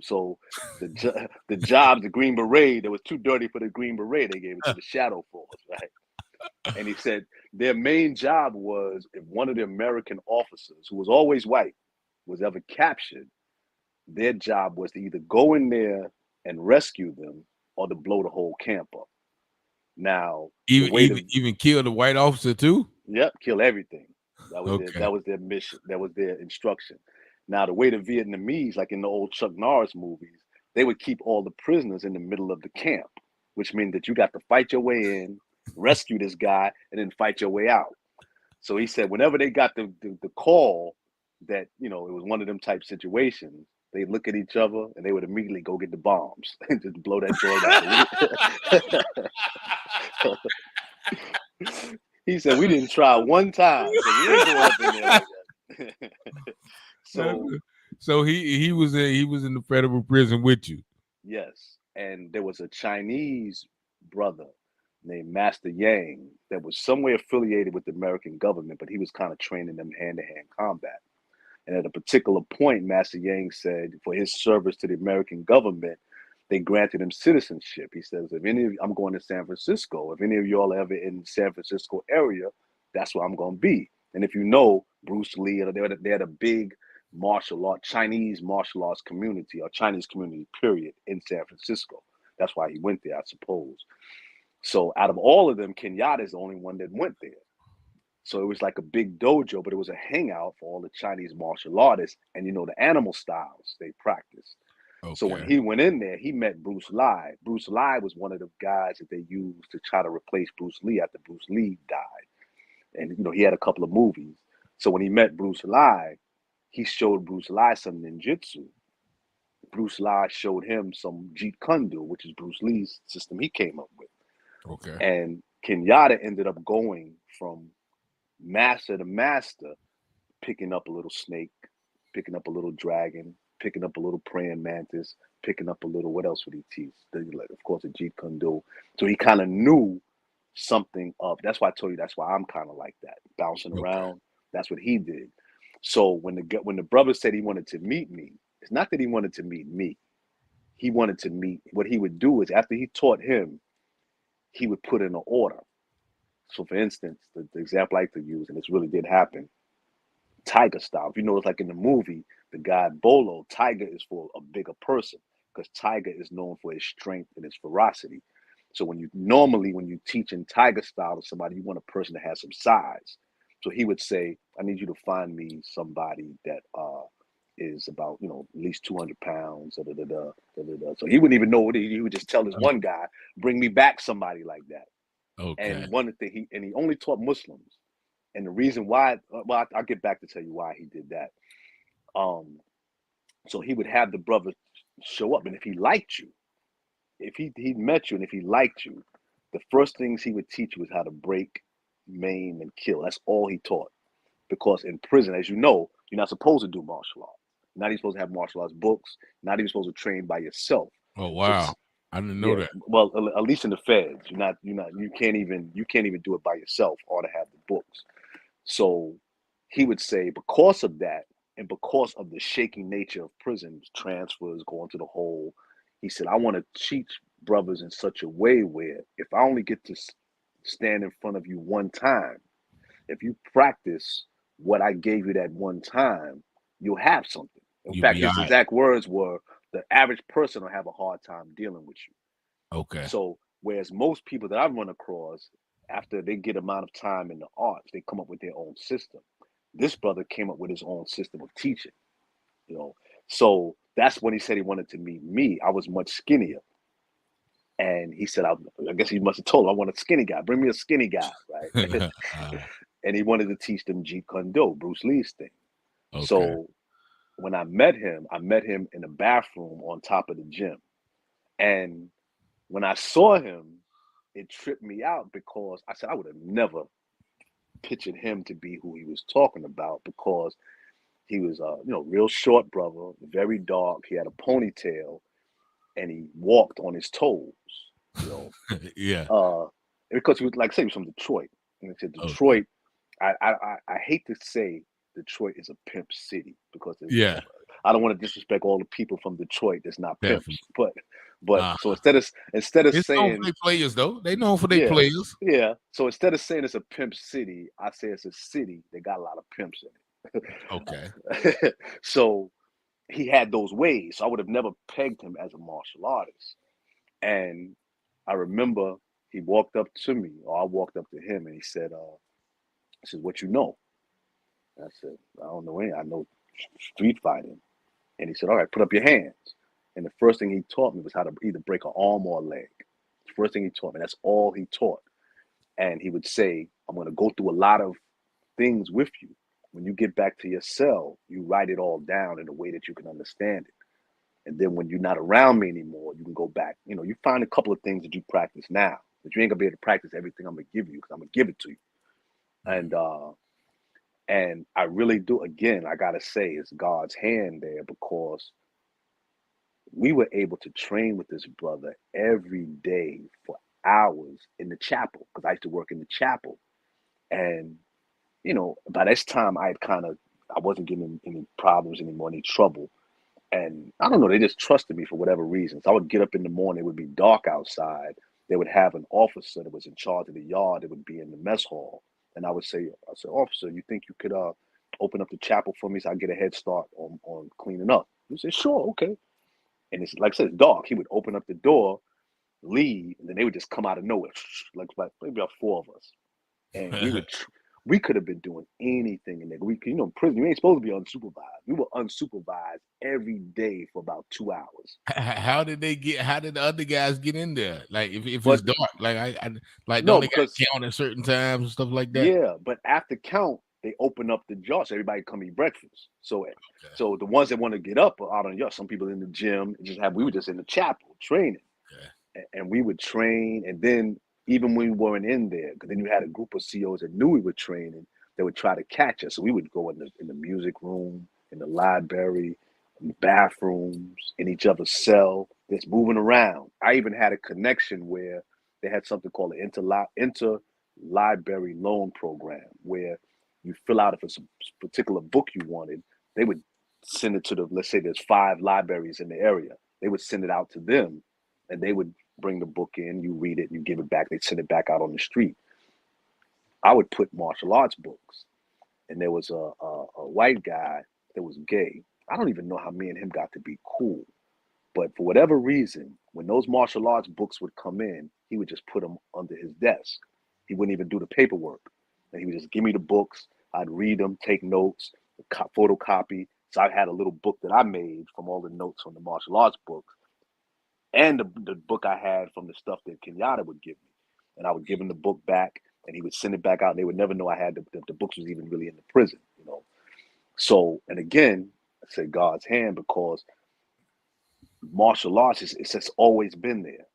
So the jobs, the Green Beret, that was too dirty for the Green Beret, they gave it to the Shadow Force, right? And he said their main job was if one of the American officers, who was always white, was ever captured, their job was to either go in there and rescue them or to blow the whole camp up. Now, the way Even kill the white officer too? kill everything. Okay. That was their mission. That was their instruction. Now, the way the Vietnamese, like in the old Chuck Norris movies, they would keep all the prisoners in the middle of the camp, which means that you got to fight your way in, rescue this guy, and then fight your way out. So he said, whenever they got the call that it was one of them type situations, they look at each other and they would immediately go get the bombs and just blow that joint out. He said we didn't try one time, so we ain't going up in there like that. So he was in the federal prison with you. Yes, and there was a Chinese brother named Master Yang that was somewhere affiliated with the American government, but he was kind of training them hand-to-hand combat. And at a particular point, Master Yang said for his service to the American government, they granted him citizenship. He says, I'm going to San Francisco. If any of y'all are ever in the San Francisco area, that's where I'm going to be. And if you know Bruce Lee, they're the big Chinese martial arts community or Chinese community, period, in San Francisco. That's why he went there, I suppose. So out of all of them, Kenyatta is the only one that went there. So it was like a big dojo, but it was a hangout for all the Chinese martial artists and the animal styles they practiced. Okay. So when he went in there, he met Bruce Lee. Bruce Lee was one of the guys that they used to try to replace Bruce Lee after Bruce Lee died. And he had a couple of movies. So when he met Bruce Lee, he showed Bruce Lee some ninjutsu. Bruce Lee showed him some Jeet Kune Do, which is Bruce Lee's system he came up with. Okay. And Kenyatta ended up going from master to master, picking up a little snake, picking up a little dragon, picking up a little praying mantis, picking up a little, what else would he teach? Of course, a Jeet Kune Do. So he kind of knew something of, that's why I told you, that's why I'm kind of like that, bouncing around. That's what he did. So when the brother said he wanted to meet me, it's not that he wanted to meet me. He wanted to meet, what he would do is after he taught him, he would put in an order. So for instance, the example I like to use, and this really did happen, Tiger style. If you know, it's like in the movie, the guy Bolo, Tiger is for a bigger person because Tiger is known for his strength and his ferocity. So when you teach in Tiger style to somebody, you want a person that has some size. So he would say, I need you to find me somebody that is about, at least 200 pounds. So he wouldn't even know what he would just tell this one guy, bring me back somebody like that. Okay. And one thing he only taught Muslims. And the reason why, well, I'll get back to tell you why he did that. So he would have the brother show up, and if he liked you, if he met you, and if he liked you, the first things he would teach you was how to break, maim, and kill. That's all he taught. because in prison, as you know, you're not supposed to do martial arts. You're not even supposed to have martial arts books. You're not even supposed to train by yourself. Oh wow, I didn't know that. Well, at least in the feds, you can't even do it by yourself or to have the books. So he would say, because of that, and because of the shaky nature of prisons, transfers, going to the hole, he said, I want to teach brothers in such a way where if I only get to stand in front of you one time, if you practice what I gave you that one time, you'll have something. In fact, his exact words were, the average person will have a hard time dealing with you. Okay. So whereas most people that I've run across, after they get amount of time in the arts, they come up with their own system. This brother came up with his own system of teaching, you know. So that's when he said he wanted to meet me. I was much skinnier. And he said, I guess he must have told him, I want a skinny guy. Bring me a skinny guy, right? And he wanted to teach them Jeet Kune Do, Bruce Lee's thing. Okay. So when I met him in the bathroom on top of the gym. And when I saw him, it tripped me out because I said I would have never pictured him to be who he was talking about, because he was a real short brother, very dark. He had a ponytail, and he walked on his toes. Yeah. Because he was, like I said, he was from Detroit, and he said Detroit. Okay. I hate to say Detroit is a pimp city because I don't want to disrespect all the people from Detroit that's not pimps, but so instead of it's saying known for their players, though, they known for their players. Yeah. So instead of saying it's a pimp city, I say it's a city that got a lot of pimps in it. Okay. So he had those ways. So I would have never pegged him as a martial artist. And I remember he walked up to me, or I walked up to him, and he said, what you know? I said, I don't know anything. I know street fighting. And he said, all right, put up your hands. And the first thing he taught me was how to either break an arm or a leg. The first thing he taught me, that's all he taught. And he would say, I'm going to go through a lot of things with you. When you get back to your cell, you write it all down in a way that you can understand it. And then when you're not around me anymore, you can go back. You find a couple of things that you practice now, but you ain't going to be able to practice everything I'm going to give you, because I'm going to give it to you. And I really do, again, I got to say, it's God's hand there, because we were able to train with this brother every day for hours in the chapel, because I used to work in the chapel. And, by this time I wasn't getting any problems anymore, any trouble. And I don't know, they just trusted me for whatever reason. So I would get up in the morning, it would be dark outside. They would have an officer that was in charge of the yard that would be in the mess hall. And I said, officer, you think you could open up the chapel for me so I get a head start on cleaning up? He said, sure, okay. And it's like I said, it's dark. He would open up the door, leave, and then they would just come out of nowhere, like maybe about four of us. And we could have been doing anything in there. In prison, you ain't supposed to be unsupervised. We were unsupervised every day for about 2 hours. How did the other guys get in there? Like if it's dark, don't they got count at certain times and stuff like that? Yeah, but after count, they open up the jar so everybody come eat breakfast. So the ones that want to get up are out on the yard. Some people in the gym, we were just in the chapel training. Okay. And we would train, and then even when we weren't in there, because then you had a group of COs that knew we were training, they would try to catch us. So we would go in the music room, in the library, in the bathrooms, in each other's cell, just moving around. I even had a connection where they had something called an inter-library loan program, where you fill out if it's a particular book you wanted, they would send it to let's say there's 5 libraries in the area. They would send it out to them, and they would bring the book in, you read it, you give it back, they'd send it back out on the street. I would put martial arts books, and there was a white guy that was gay. I don't even know how me and him got to be cool, but for whatever reason, when those martial arts books would come in, he would just put them under his desk. He wouldn't even do the paperwork. And he would just give me the books, I'd read them, take notes, photocopy. So I had a little book that I made from all the notes from the martial arts books, and the book I had from the stuff that Kenyatta would give me. And I would give him the book back, and he would send it back out. And they would never know I had the books was even really in the prison, So, and again, I say God's hand, because martial arts it's just always been there.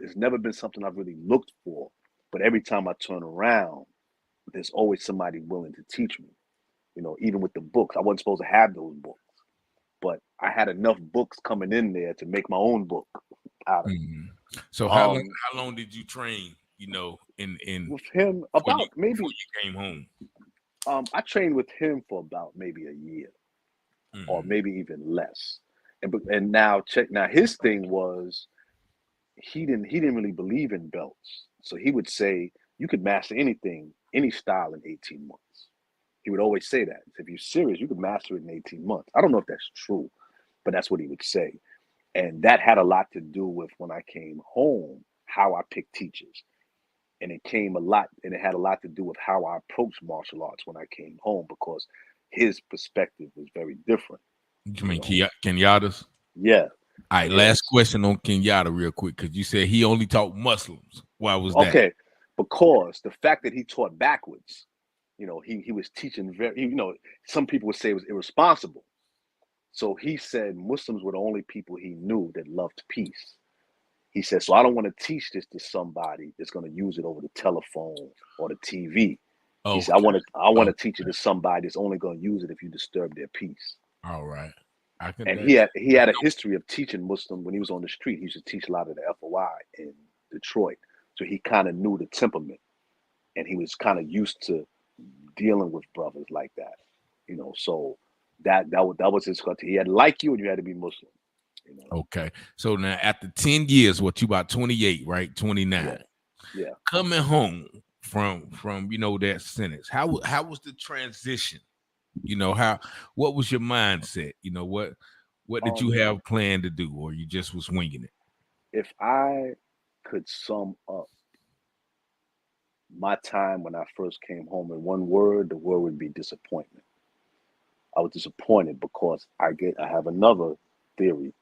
It's never been something I've really looked for. But every time I turn around, there's always somebody willing to teach me. You know, even with the books, I wasn't supposed to have those books, but I had enough books coming in there to make my own book out of it. Mm-hmm. So how long did you train? You know, in with him about maybe before you came home. I trained with him for about maybe a year, or maybe even less. And now check. Now his thing was he didn't really believe in belts, so he would say you could master anything, any style in 18 months. He would always say that. If you're serious, you could master it in 18 months. I don't know if that's true, but that's what he would say. And that had a lot to do with when I came home, how I picked teachers. And it had a lot to do with how I approached martial arts when I came home, because his perspective was very different. You mean Kenyatta's? Yeah. All right, last question on Kenyatta real quick, because you said he only taught Muslims. Why was that? Okay, because the fact that he taught backwards, you know, he was teaching some people would say it was irresponsible. So he said Muslims were the only people he knew that loved peace. He said, so I don't want to teach this to somebody that's going to use it over the telephone or the TV. He said, I want to teach it to somebody that's only going to use it if you disturb their peace. All right. And he had a history of teaching Muslim when he was on the street. He used to teach a lot of the FOI in Detroit. So he kind of knew the temperament, and he was kind of used to dealing with brothers like that, you know. So that was his culture. He had to like you, and you had to be Muslim. You know? Okay. So now after 10 years, you about 28, right? 29. Yeah. Coming home from that sentence, how was the transition? You know, what was your mindset? You know, what did you have planned to do, or you just was winging it? If I could sum up my time when I first came home in one word, the word would be disappointment. I was disappointed because I have another theory.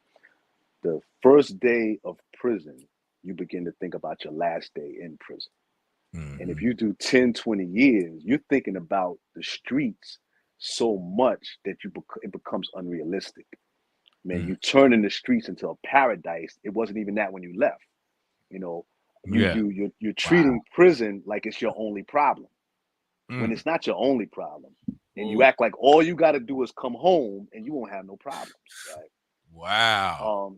The first day of prison, you begin to think about your last day in prison. Mm-hmm. And if you do 10, 20 years, you're thinking about the streets so much that it becomes unrealistic. Man, you turn in the streets into a paradise. It wasn't even that when you left. You know, you're treating prison like it's your only problem, when it's not your only problem. And you act like all you got to do is come home and you won't have no problems. Right? Wow.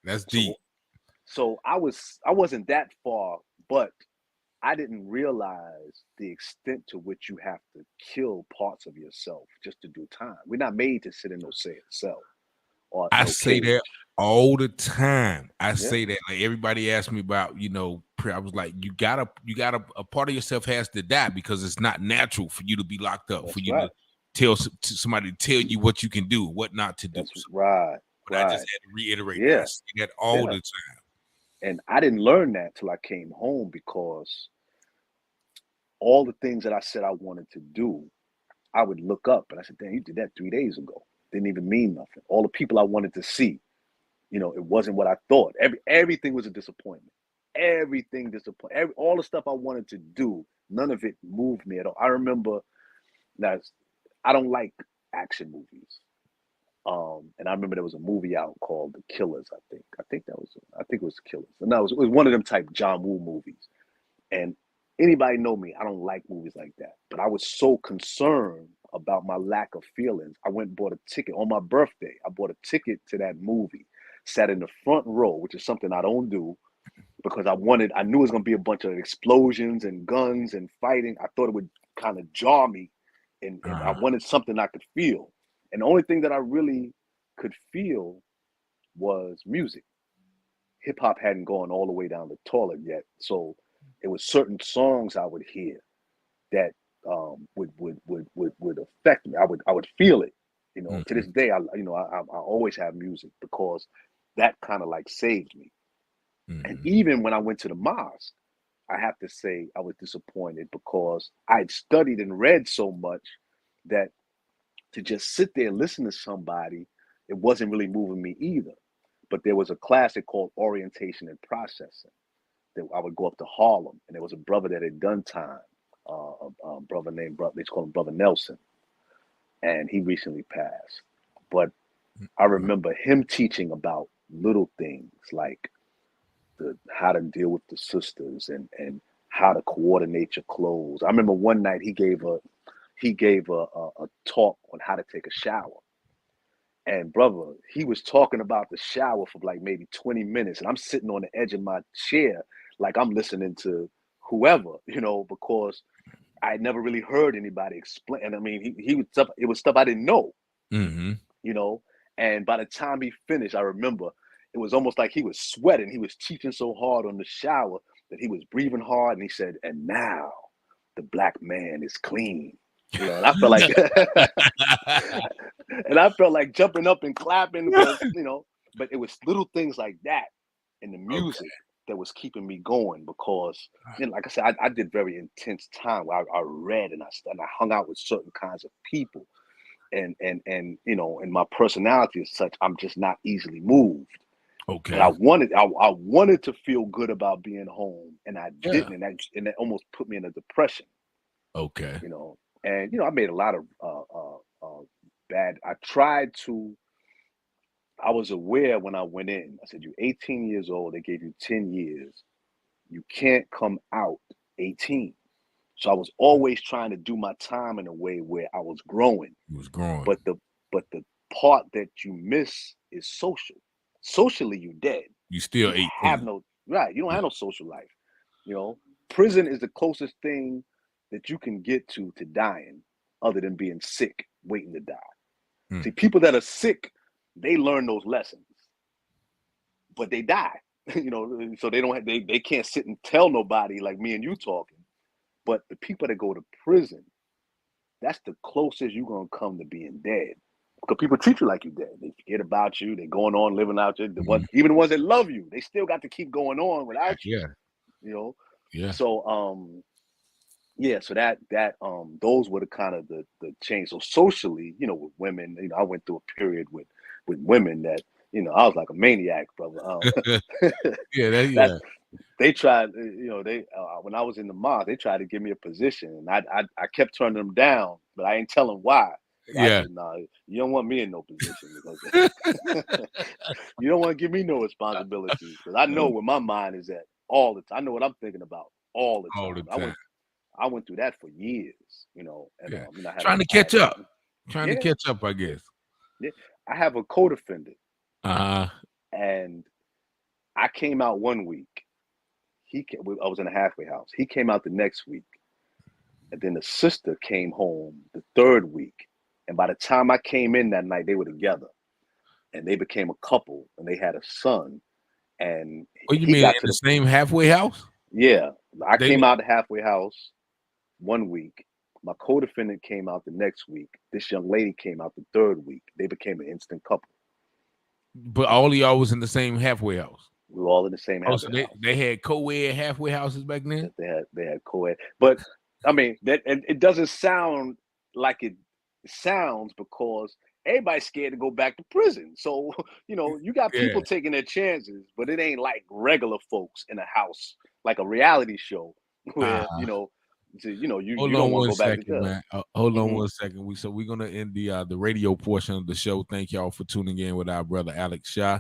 That's deep. So I wasn't that far, but I didn't realize the extent to which you have to kill parts of yourself just to do time. We're not made to sit in no cell. I say that all the time. I say that, like, everybody asks me about, I was like, you gotta a part of yourself has to die, because it's not natural for you to be locked up. That's for you to tell somebody to tell you what you can do, what not to do. That's right. But I just had to reiterate that. I say that all the time. And I didn't learn that till I came home, because all the things that I said I wanted to do, I would look up and I said, damn, you did that 3 days ago. Didn't even mean nothing. All the people I wanted to see, it wasn't what I thought. Everything was a disappointment. Everything disappointed. All the stuff I wanted to do, none of it moved me at all. I remember that I don't like action movies. And I remember there was a movie out called The Killers, I think it was Killers. No, it was one of them type John Woo movies. And anybody know me, I don't like movies like that. But I was so concerned about my lack of feelings. I went and bought a ticket on my birthday. I bought a ticket to that movie, sat in the front row, which is something I don't do, because I knew it was going to be a bunch of explosions and guns and fighting. I thought it would kind of jar me, and I wanted something I could feel. And the only thing that I really could feel was music. Hip hop hadn't gone all the way down the toilet yet. So it was certain songs I would hear that would affect me. I would feel it. To this day, I always have music, because that kind of like saved me. And even when I went to the mosque, I have to say I was disappointed, because I'd studied and read so much that to just sit there and listen to somebody, it wasn't really moving me either. But there was a classic called Orientation and Processing that I would go up to Harlem, and there was a brother that had done time, brother named they call him Brother Nelson, and he recently passed. But I remember him teaching about little things like how to deal with the sisters and how to coordinate your clothes. I remember one night he gave he gave a talk on how to take a shower. And brother, he was talking about the shower for like maybe 20 minutes. And I'm sitting on the edge of my chair, like I'm listening to whoever, because I had never really heard anybody explain. And I mean, he was stuff, it was stuff I didn't know, Mm-hmm. And by the time he finished, I remember it was almost like he was sweating. He was teaching so hard on the shower that he was breathing hard. And he said, and now the black man is clean. And I felt like, and I felt like jumping up and clapping because, but it was little things like that in the music that was keeping me going because, like I said, I did very intense time where I read and I hung out with certain kinds of people, and my personality is such, I'm just not easily moved. Okay. But I wanted to feel good about being home, and I didn't, and that almost put me in a depression. Okay. And I made a lot of bad. I was aware when I went in. I said, "You're 18 years old. They gave you 10 years. You can't come out 18." So I was always trying to do my time in a way where I was growing. You was growing. But the part that you miss is social. Socially, you're dead. You still 18. You don't have no social life. Prison is the closest thing that you can get to dying, other than being sick, waiting to die. See, people that are sick, they learn those lessons, but they die. So they can't sit and tell nobody like me and you talking. But the people that go to prison, that's the closest you're gonna come to being dead. Because people treat you like you're dead. They forget about you. They're going on living out there. Even the ones that love you, they still got to keep going on without you. Yeah. Yeah. So so that those were the kind of the change. So socially, with women, I went through a period with women that, I was like a maniac, brother. They tried, when I was in the mosque, they tried to give me a position, and I kept turning them down, but I ain't telling why. I said, "Nah, you don't want me in no position because you don't want to give me no responsibilities, because I know where my mind is at all the time. I know what I'm thinking about all the time. I went through that for years, and trying to catch up. Trying to catch up, I guess. Yeah, I have a co-defendant. And I came out one week. I was in a halfway house. He came out the next week, and then the sister came home the third week. And by the time I came in that night, they were together, and they became a couple, and they had a son. And you mean in the same halfway house? Yeah, I came out the halfway house one week. My co-defendant came out the next week. This young lady came out the third week. They became an instant couple. But all of y'all was in the same halfway house. We were all in the same halfway house. They had co-ed halfway houses back then? They had co-ed. But I mean, it doesn't sound like it sounds, because everybody's scared to go back to prison. So, you got people taking their chances, but it ain't like regular folks in a house, like a reality show where, you don't want to go back to jail. Man. Hold on 1 second. We're gonna end the radio portion of the show. Thank y'all for tuning in with our brother Alex Shaw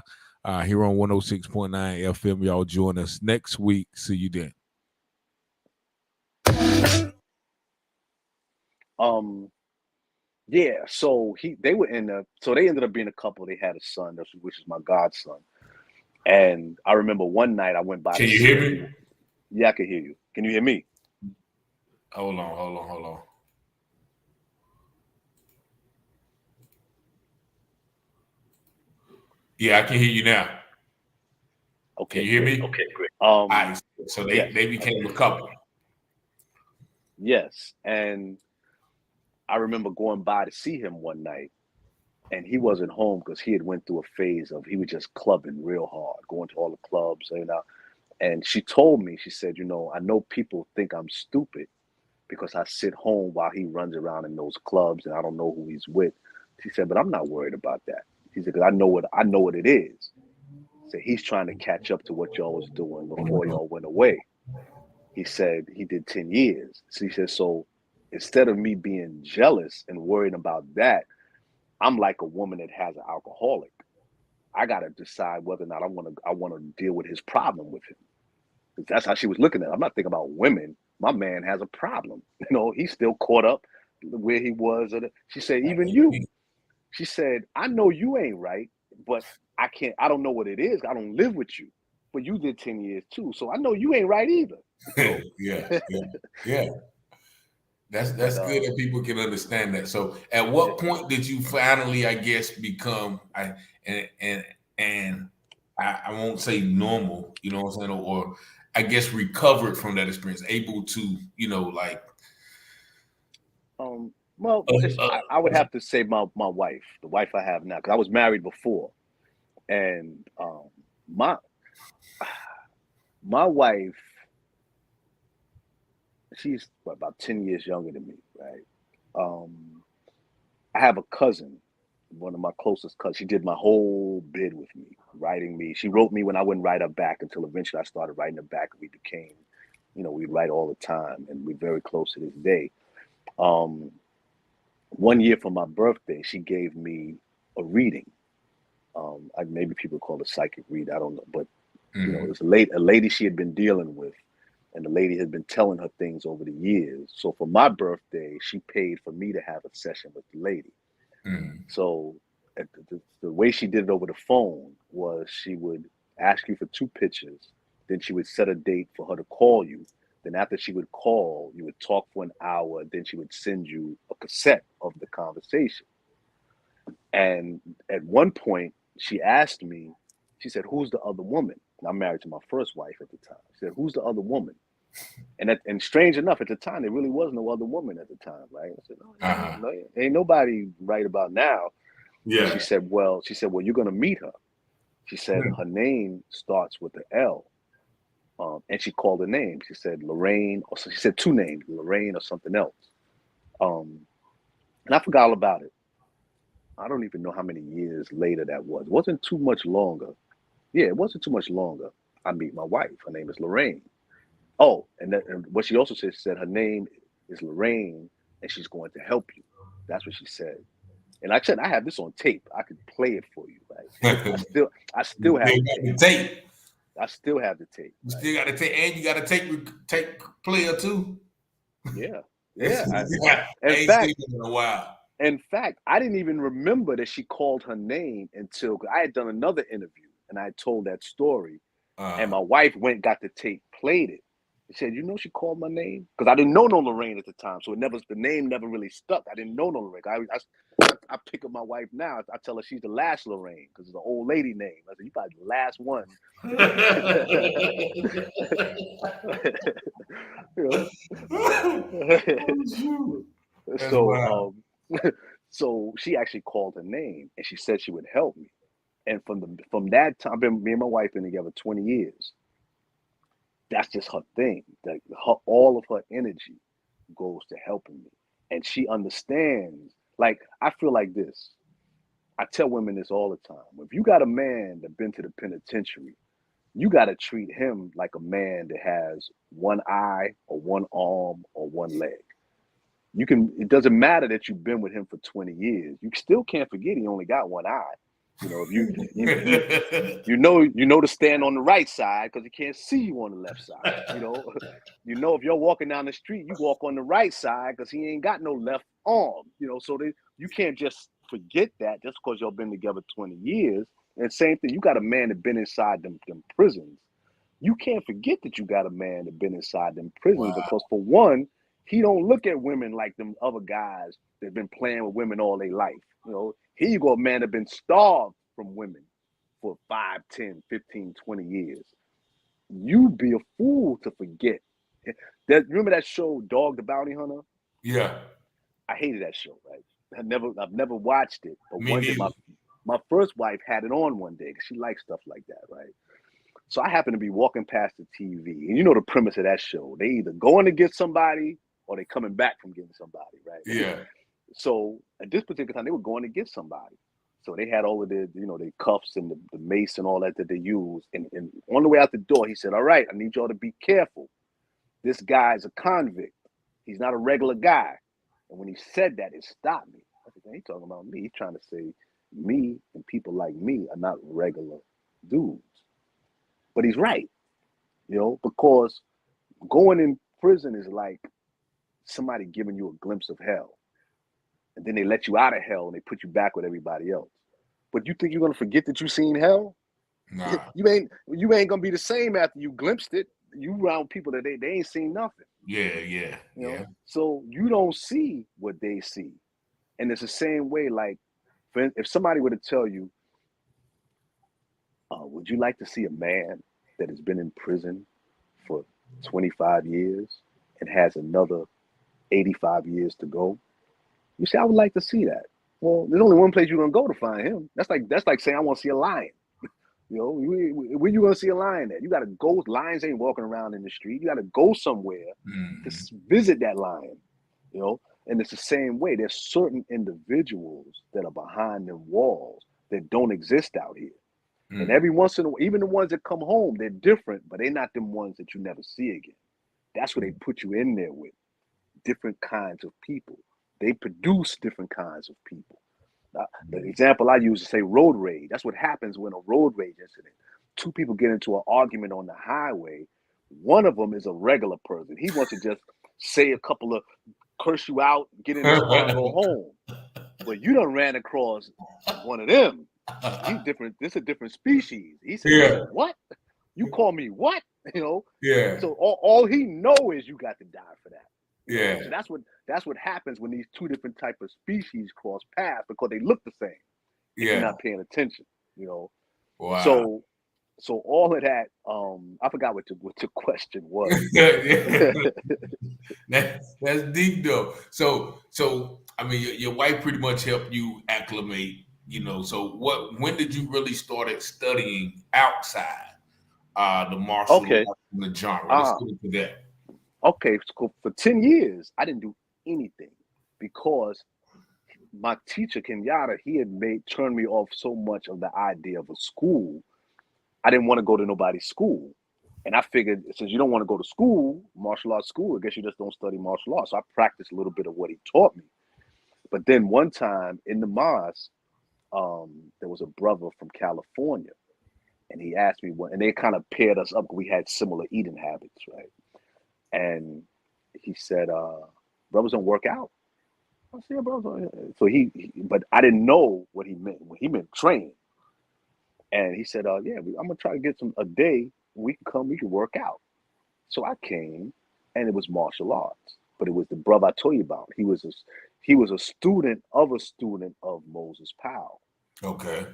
here on 106.9 FM. Y'all join us next week. See you then. Yeah, so they ended up being a couple. They had a son, which is my godson. And I remember one night I went by. Can you hear me? Yeah, I can hear you. Can you hear me? Hold on. Yeah, I can hear you now. Okay. Can you hear me? Okay, great. All right, so they became a couple. Yes, and I remember going by to see him one night, and he wasn't home because he had went through a phase of, he was just clubbing real hard, going to all the clubs, And she told me, she said, I know people think I'm stupid because I sit home while he runs around in those clubs and I don't know who he's with. She said, but I'm not worried about that. She said, because I know what it is. So he's trying to catch up to what y'all was doing before y'all went away. He said he did 10 years. So he said, so instead of me being jealous and worrying about that, I'm like a woman that has an alcoholic. I got to decide whether or not I want to deal with his problem with him. That's how she was looking at it. I'm not thinking about women. My man has a problem. He's still caught up where he was. She said, even you. She said, I know you ain't right, but I don't know what it is. I don't live with you. But you did 10 years too. So I know you ain't right either. Yeah. That's good that people can understand that. So at what point did you finally, I guess, become I won't say normal, you know what I'm saying, or I guess recovered from that experience, able to, like well, I would have to say my wife, the wife I have now, because I was married before. And my wife, she's about 10 years younger than me, right? I have a cousin, one of my closest cousins. She did my whole bid with me, writing me. She wrote me when I wouldn't write her back until eventually I started writing her back. And we became, we'd write all the time, and we're very close to this day. One year for my birthday, she gave me a reading. Maybe people call it psychic read. I don't know, but it was a lady she had been dealing with, and the lady had been telling her things over the years. So for my birthday, she paid for me to have a session with the lady. So the way she did it over the phone was she would ask you for 2 pictures, then she would set a date for her to call you. Then after she would call, you would talk for an hour. Then she would send you a cassette of the conversation. And at one point, she asked me, she said, "Who's the other woman?" And I'm married to my first wife at the time. She said, "Who's the other woman?" And strange enough, at the time, there really was no other woman at the time, right? I said, no, ain't nobody right about now. Yeah. She said, well, you're going to meet her. She said, her name starts with the L. And she called her name. She said Lorraine, or she said 2 names, Lorraine or something else. And I forgot all about it. I don't even know how many years later that was. It wasn't too much longer. Yeah, it wasn't too much longer. I meet my wife. Her name is Lorraine. Oh, and what she also said her name is Lorraine, and she's going to help you. That's what she said. And like I said, I have this on tape. I could play it for you, right? I still have the tape. I still have the tape. You still got to take, and you got to take player too. Yeah. In fact, I didn't even remember that she called her name until I had done another interview and I told that story, and my wife got the tape, played it. She said, she called my name? Because I didn't know no Lorraine at the time. So the name never really stuck. I didn't know no Lorraine. I pick up my wife now. I tell her she's the last Lorraine because it's an old lady name. I said, you probably the last one. So she actually called her name and she said she would help me. And from that time, me and my wife been together 20 years. That's just her thing. Like all of her energy goes to helping me. And she understands. Like, I feel like this. I tell women this all the time. If you got a man that's been to the penitentiary, you got to treat him like a man that has one eye or one arm or one leg. It doesn't matter that you've been with him for 20 years. You still can't forget he only got one eye. If you know to stand on the right side because he can't see you on the left side. If you're walking down the street, you walk on the right side because he ain't got no left arm. So you can't just forget that just because y'all been together 20 years. And same thing, you got a man that been inside them prisons. You can't forget that you got a man that been inside them prisons because for one, he don't look at women like them other guys that been playing with women all their life. Here you go, a man that been starved from women for 5, 10, 15, 20 years. You'd be a fool to forget. Remember that show, Dog the Bounty Hunter? Yeah. I hated that show, right? I've never watched it. But one day my first wife had it on one day because she likes stuff like that, right? So I happened to be walking past the TV. And the premise of that show. They either going to get somebody or they coming back from getting somebody, right? Yeah. So at this particular time, they were going to get somebody. So they had all of their cuffs and the mace and all that they use. And on the way out the door, he said, "All right, I need y'all to be careful. This guy's a convict. He's not a regular guy." And when he said that, it stopped me. I said, he's talking about me. He's trying to say me and people like me are not regular dudes. But he's right, because going in prison is like somebody giving you a glimpse of hell. and then they let you out of hell and they put you back with everybody else. But you think you're gonna forget that you seen hell? Nah. You ain't gonna be the same after you glimpsed it. You around people that they ain't seen nothing. Yeah. You know, so you don't see what they see. And it's the same way, like, if somebody were to tell you, would you like to see a man that has been in prison for 25 years and has another 85 years to go? You say, I would like to see that. Well, there's only one place you're gonna go to find him. That's like saying I want to see a lion. You know, where you gonna see a lion at? You gotta go. Lions ain't walking around in the street. You gotta go somewhere to visit that lion. You know, and it's the same way. There's certain individuals that are behind them walls that don't exist out here. And every once in a while, even the ones that come home, they're different, but they're not them ones that you never see again. That's what they put you in there with. Different kinds of people. They produce different kinds of people. The example I use is say road rage. That's what happens when a road rage incident. Two people get into an argument on the highway. One of them is a regular person. He wants to just say a couple of curse you out, get in his car and go home. But you done ran across one of them. He's different. This is a different species. He said, what? You call me what? You know? Yeah. So all he know is you got to die for that. Yeah. So that's what happens when these two different type of species cross paths because they look the same. If you're not paying attention, you know. Wow. So all of that, I forgot what your question was. That's deep though. So I mean, your wife pretty much helped you acclimate, you know. So when did you really started studying outside the martial arts and the genre? Let's go into that. Okay, so for 10 years, I didn't do anything because my teacher, Kenyatta, he had turned me off so much of the idea of a school. I didn't want to go to nobody's school. And I figured, since you don't want to go to school, martial arts school, I guess you just don't study martial arts. So I practiced a little bit of what he taught me. But then one time in the mosque, there was a brother from California. And he asked me and they kind of paired us up. We had similar eating habits, right? And he said, brothers don't work out. I said, yeah, brothers. So but I didn't know what he meant. He meant train. And he said, yeah, I'm going to try to get a day we can work out. So I came and it was martial arts, but it was the brother I told you about. He was a student of Moses Powell. Okay.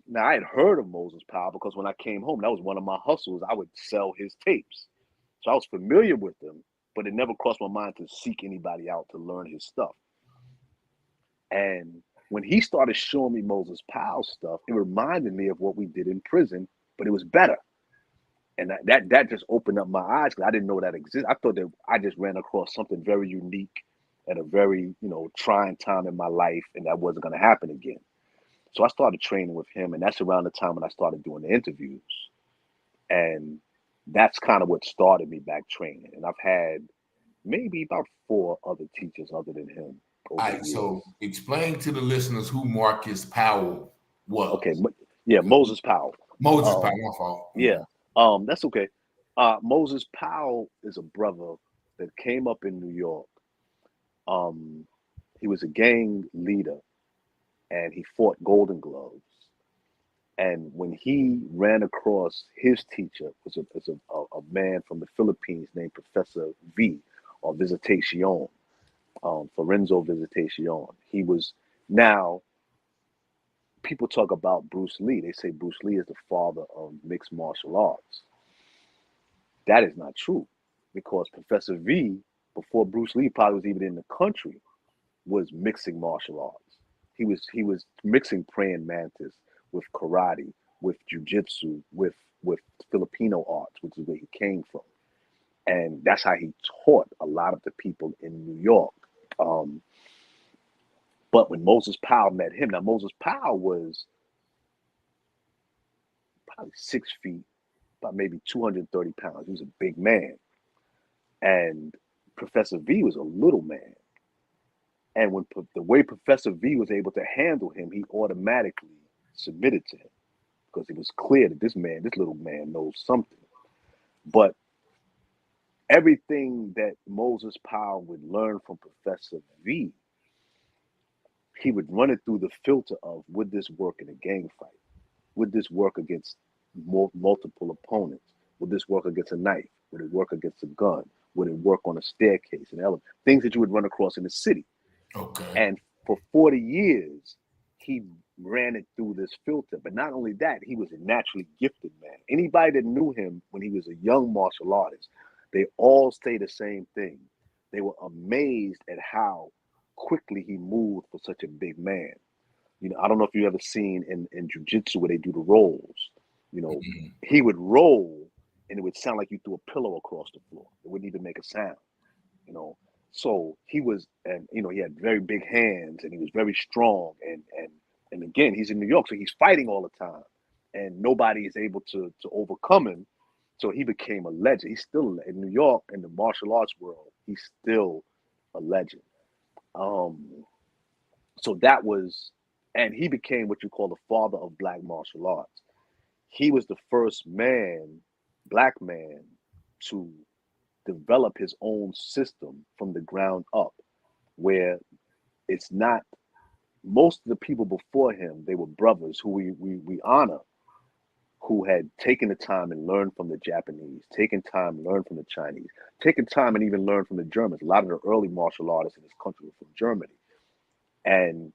Now I had heard of Moses Powell because when I came home, that was one of my hustles. I would sell his tapes. So I was familiar with them, but it never crossed my mind to seek anybody out to learn his stuff. And when he started showing me Moses Powell stuff, it reminded me of what we did in prison, but it was better. And that just opened up my eyes because I didn't know that existed. I thought that I just ran across something very unique at a very, trying time in my life, and that wasn't going to happen again. So I started training with him, and that's around the time when I started doing the interviews. And that's kind of what started me back training. And I've had maybe about 4 other teachers other than him. All right, so explain to the listeners who Marcus Powell was. Okay, yeah, Moses Powell. Moses Powell, my fault. Yeah, that's okay. Moses Powell is a brother that came up in New York. He was a gang leader, and he fought Golden Gloves. And when he ran across his teacher, was a man from the Philippines named Professor V, or Visitacion, Lorenzo Visitacion. He was now. People talk about Bruce Lee. They say Bruce Lee is the father of mixed martial arts. That is not true, because Professor V, before Bruce Lee probably was even in the country, was mixing martial arts. He was mixing praying mantis with karate, with jujitsu, with Filipino arts, which is where he came from, and that's how he taught a lot of the people in New York. But when Moses Powell met him, now Moses Powell was probably 6 feet, about maybe 230 pounds. He was a big man. And Professor V was a little man. And when the way Professor V was able to handle him, he automatically submitted to him because it was clear that this little man knows something. But everything that Moses Powell would learn from Professor V he would run it through the filter of, would this work in a gang fight? Would this work against multiple opponents? Would this work against a knife? Would it work against a gun? Would it work on a staircase, an elevator? Things that you would run across in the city. Okay. And for 40 years, he ran it through this filter. But not only that, he was a naturally gifted man. Anybody that knew him when he was a young martial artist, they all say the same thing. They were amazed at how quickly he moved for such a big man. You know, I don't know if you ever seen in jiu-jitsu where they do the rolls. You know, he would roll and it would sound like you threw a pillow across the floor. It wouldn't even make a sound, you know. So he was, and you know, he had very big hands and he was very strong. And again, he's in New York, so he's fighting all the time. And nobody is able to overcome him. So he became a legend. He's still in New York in the martial arts world. He's still a legend. So that was, and he became what you call the father of Black martial arts. He was the first man, Black man, to develop his own system from the ground up, where it's not, most of the people before him, they were brothers who we honor, who had taken the time and learned from the Japanese, taken time and learned from the Chinese, taken time and even learned from the Germans. A lot of the early martial artists in this country were from Germany. And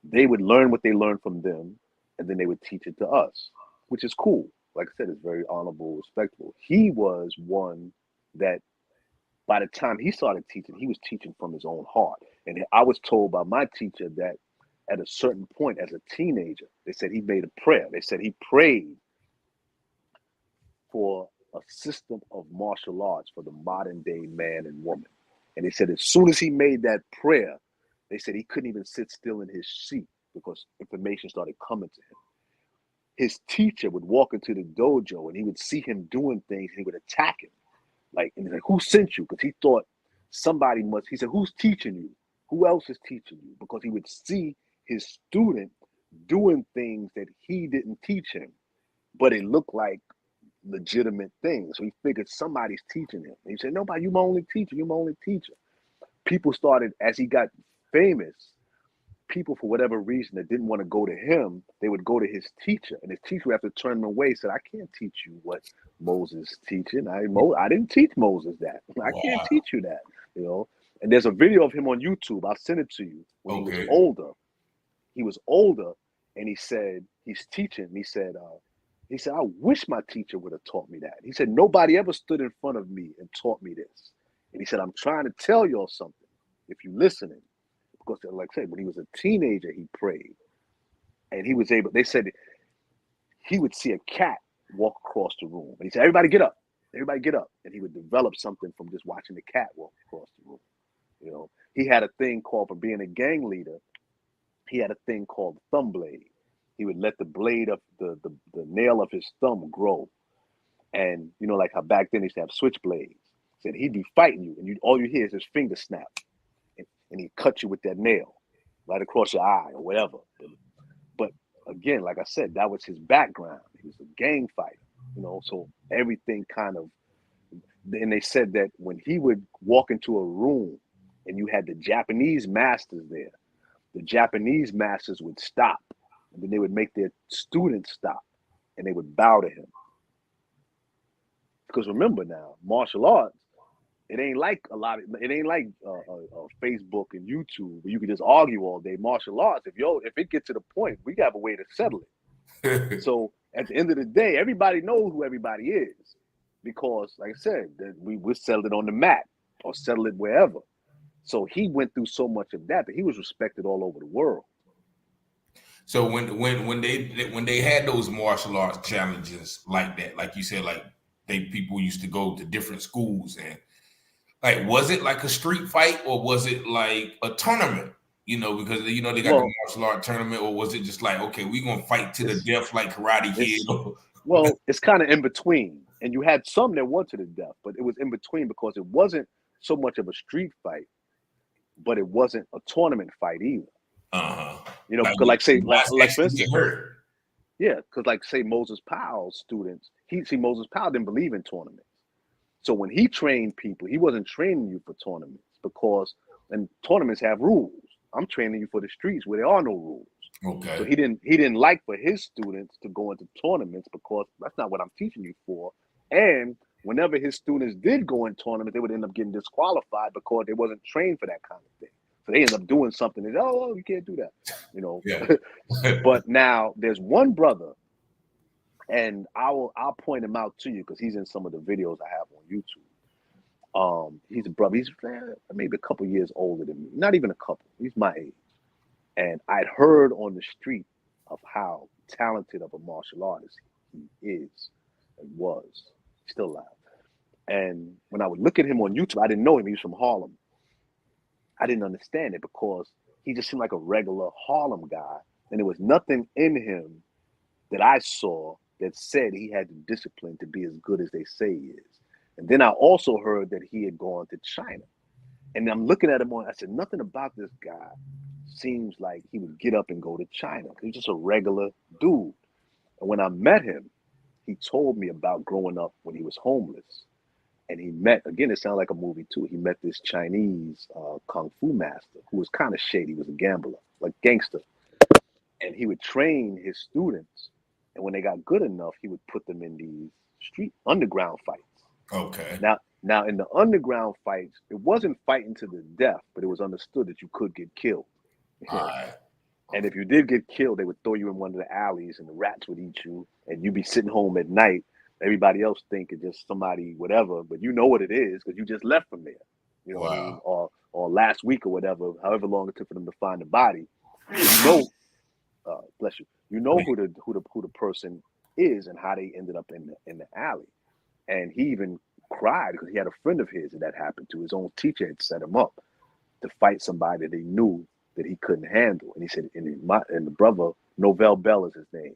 they would learn what they learned from them, and then they would teach it to us, which is cool. Like I said, it's very honorable, respectable. He was one that by the time he started teaching, he was teaching from his own heart. And I was told by my teacher that at a certain point as a teenager, they said he made a prayer. They said he prayed for a system of martial arts for the modern day man and woman. And they said as soon as he made that prayer, they said he couldn't even sit still in his seat because information started coming to him. His teacher would walk into the dojo and he would see him doing things and he would attack him. And he's like, who sent you? Because he thought somebody must, he said, who's teaching you? Who else is teaching you? Because he would see his student doing things that he didn't teach him, but it looked like legitimate things. So he figured somebody's teaching him. And he said, nobody, you're my only teacher. You're my only teacher. People started, as he got famous, people for whatever reason that didn't want to go to him, they would go to his teacher, and his teacher would have to turn them away. Said, I can't teach you what Moses is teaching. I didn't teach Moses that. I can't teach you that, you know. And there's a video of him on YouTube. I'll send it to you. When he was older. He was older, and he said, he's teaching. He said, I wish my teacher would have taught me that. He said, nobody ever stood in front of me and taught me this. And he said, I'm trying to tell y'all something, if you're listening. Because like I said, when he was a teenager, he prayed. And he was able, they said he would see a cat walk across the room. And he said, everybody get up. Everybody get up. And he would develop something from just watching the cat walk across the room. You know, he had a thing called, for being a gang leader, he had a thing called thumb blade. He would let the blade of the nail of his thumb grow. And, you know, like how back then they used to have switchblades. Said he'd be fighting you, and all you hear is his finger snap. And he'd cut you with that nail right across your eye or whatever. But again, like I said, that was his background. He was a gang fighter, you know, so everything kind of, and they said that when he would walk into a room and you had the Japanese masters there, the Japanese masters would stop, and then they would make their students stop, and they would bow to him. Because remember now, martial arts, it ain't like Facebook and YouTube where you can just argue all day. Martial arts, if it gets to the point, we have a way to settle it. So at the end of the day, everybody knows who everybody is, because, like I said, that we settle it on the mat or settle it wherever. So he went through so much of that he was respected all over the world. So when they had those martial arts challenges like that, like you said, like people used to go to different schools, and like, was it like a street fight or was it like a tournament? You know, because they got the martial art tournament, or was it just like, okay, we're gonna fight to the death like Karate Kid? Well, it's kind of in between, and you had some that went to the death, but it was in between because it wasn't so much of a street fight, but it wasn't a tournament fight either. You know, because for instance, yeah, because like say Moses Powell's students, Moses Powell didn't believe in tournaments. So when he trained people, he wasn't training you for tournaments, and tournaments have rules. I'm training you for the streets where there are no rules. Okay. So he didn't like for his students to go into tournaments because that's not what I'm teaching you for. And whenever his students did go in tournaments, they would end up getting disqualified because they wasn't trained for that kind of thing. So they end up doing something that, oh, you can't do that, you know. Yeah. But now there's one brother, and I'll point him out to you because he's in some of the videos I have on YouTube. He's a brother. He's maybe a couple years older than me. Not even a couple. He's my age. And I'd heard on the street of how talented of a martial artist he is and was. Still alive. And when I would look at him on YouTube, I didn't know him. He was from Harlem. I didn't understand it because he just seemed like a regular Harlem guy. And there was nothing in him that I saw that said he had the discipline to be as good as they say he is. And then I also heard that he had gone to China. And I'm looking at him I said, nothing about this guy seems like he would get up and go to China. He's just a regular dude. And when I met him, he told me about growing up when he was homeless. And he met, again, it sounded like a movie too. He met this Chinese Kung Fu master who was kind of shady. He was a gambler, like gangster. And he would train his students. And when they got good enough, he would put them in these street underground fights. Okay. Now in the underground fights, it wasn't fighting to the death, but it was understood that you could get killed. All right. And if you did get killed, they would throw you in one of the alleys and the rats would eat you. And you'd be sitting home at night. Everybody else think it's just somebody, whatever, but you know what it is because you just left from there. You know what I mean? Or last week or whatever, however long it took for them to find the body. You know, bless you. You know who the person is and how they ended up in the alley. And he even cried because he had a friend of his that happened to. His own teacher had set him up to fight somebody that he knew that he couldn't handle. And he said, and the brother, Novell Bell is his name,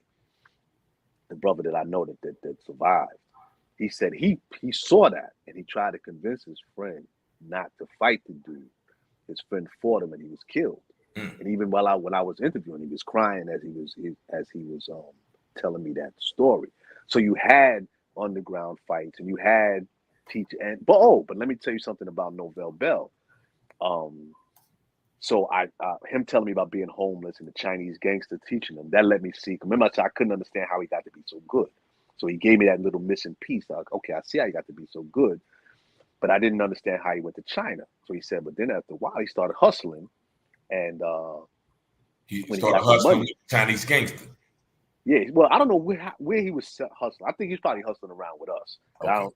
the brother that I know that survived. He said he saw that and he tried to convince his friend not to fight the dude. His friend fought him and he was killed. And even when I was interviewing, he was crying as he was telling me that story. So you had underground fights and you had teacher but let me tell you something about Novell Bell. So him telling me about being homeless and the Chinese gangster teaching him, that let me see. Remember, I said I couldn't understand how he got to be so good. So he gave me that little missing piece. I was like, okay, I see how he got to be so good, but I didn't understand how he went to China. So he said, but then after a while, he started hustling, and he started hustling with Chinese gangster. Yeah, well, I don't know where he was hustling. I think he's probably hustling around with us. Okay.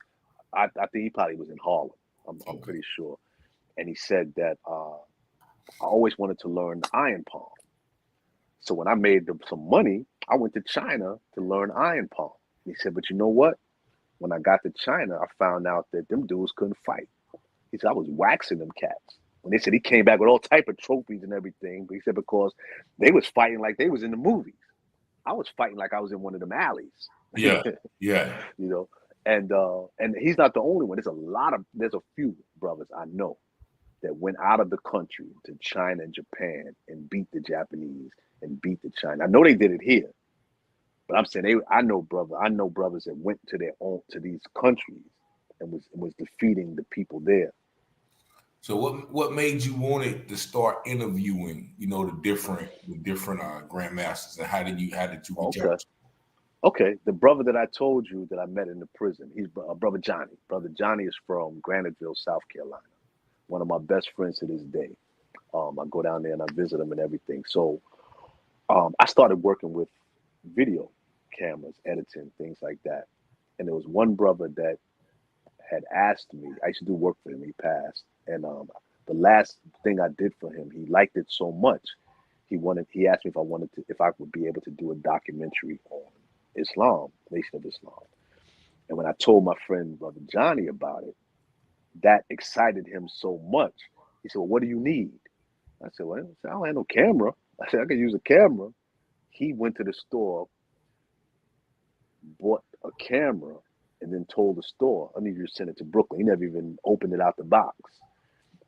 I think he probably was in Harlem. I'm pretty sure. And he said that I always wanted to learn the iron palm. So when I made some money, I went to China to learn iron palm. He said, but you know what? When I got to China, I found out that them dudes couldn't fight. He said, I was waxing them cats. When they said he came back with all type of trophies and everything, but he said because they was fighting like they was in the movies. I was fighting like I was in one of them alleys. Yeah, yeah. You know, and he's not the only one. There's a few brothers I know that went out of the country to China and Japan and beat the Japanese and beat the China. I know they did it here, but I'm saying I know brothers that went to these countries and was defeating the people there. So what made you want it to start interviewing, the different grandmasters, and how did you reach out? Okay, the brother that I told you that I met in the prison, he's brother Johnny. Brother Johnny is from Graniteville, South Carolina. One of my best friends to this day. I go down there and I visit him and everything. So I started working with video cameras, editing, things like that. And there was one brother that had asked me, I used to do work for him, he passed. And the last thing I did for him, he liked it so much. He asked me if I would be able to do a documentary on Islam, Nation of Islam. And when I told my friend Brother Johnny about it, that excited him so much. He said, well, what do you need? I said, well, I don't have no camera. I said, I can use a camera. He went to the store, bought a camera, and then told the store, I need you to send it to Brooklyn. He never even opened it out the box.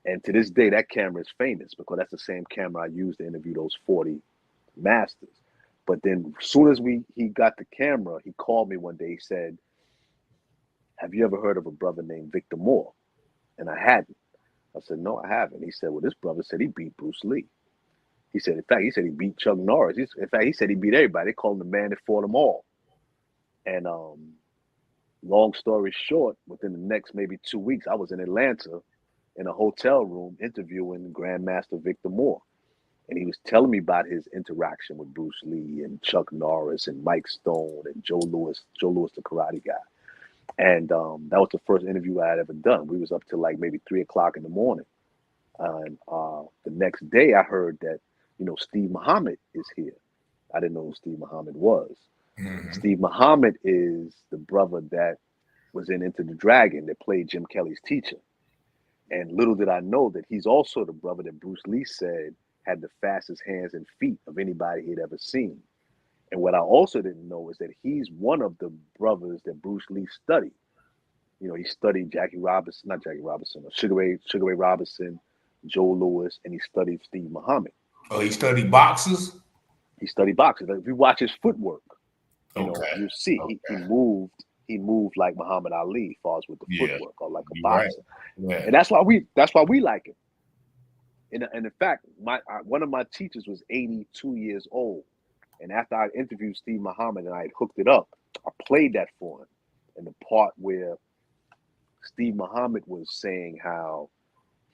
And to this day, that camera is famous because that's the same camera I used to interview those 40 masters. But then as soon as he got the camera, he called me one day. He said, have you ever heard of a brother named Victor Moore? And I hadn't. I said, no, I haven't. He said, well, this brother said he beat Bruce Lee. He said, in fact, he said he beat Chuck Norris. In fact, he said he beat everybody. They called him the man that fought them all. And long story short, within the next maybe 2 weeks, I was in Atlanta in a hotel room interviewing Grandmaster Victor Moore. And he was telling me about his interaction with Bruce Lee and Chuck Norris and Mike Stone and Joe Louis, the karate guy. And that was the first interview I had ever done. We was up till like maybe 3 o'clock in the morning. And the next day I heard that, Steve Muhammad is here. I didn't know who Steve Muhammad was. Mm-hmm. Steve Muhammad is the brother that was in Into the Dragon that played Jim Kelly's teacher. And little did I know that he's also the brother that Bruce Lee said had the fastest hands and feet of anybody he'd ever seen. And what I also didn't know is that he's one of the brothers that Bruce Lee studied. He studied Sugar Ray Robinson, Joe Louis, and he studied Steve Muhammad. Oh, he studied boxers? He studied boxing. If you watch his footwork, you see he moved like Muhammad Ali as far as with the footwork, or like a boxer. Right. Yeah. And that's why we like him. And in fact, one of my teachers was 82 years old. And after I interviewed Steve Muhammad and I had hooked it up, I played that for him. And the part where Steve Muhammad was saying how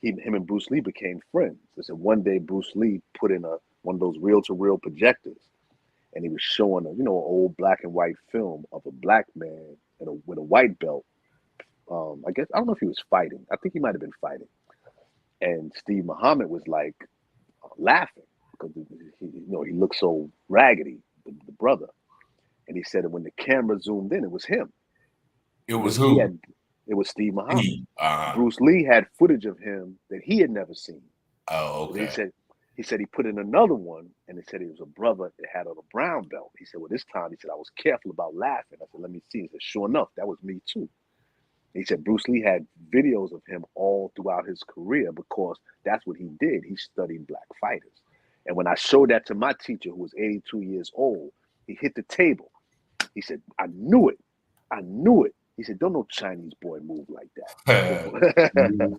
him and Bruce Lee became friends. They said one day Bruce Lee put in one of those reel-to-reel projectors, and he was showing an old black and white film of a black man with a white belt. I don't know if he was fighting. I think he might have been fighting. And Steve Muhammad was like laughing because he looked so raggedy, the brother. And he said that when the camera zoomed in, it was him. It was who? It was Steve Muhammad. Bruce Lee had footage of him that he had never seen. Oh, okay. He said he put in another one, and he said he was a brother that had on a brown belt. He said, well, this time, he said, I was careful about laughing. I said, let me see. He said, sure enough, that was me too. He said Bruce Lee had videos of him all throughout his career because that's what he did. He studied black fighters. And when I showed that to my teacher, who was 82 years old, he hit the table. He said, I knew it. He said, don't no Chinese boy move like that.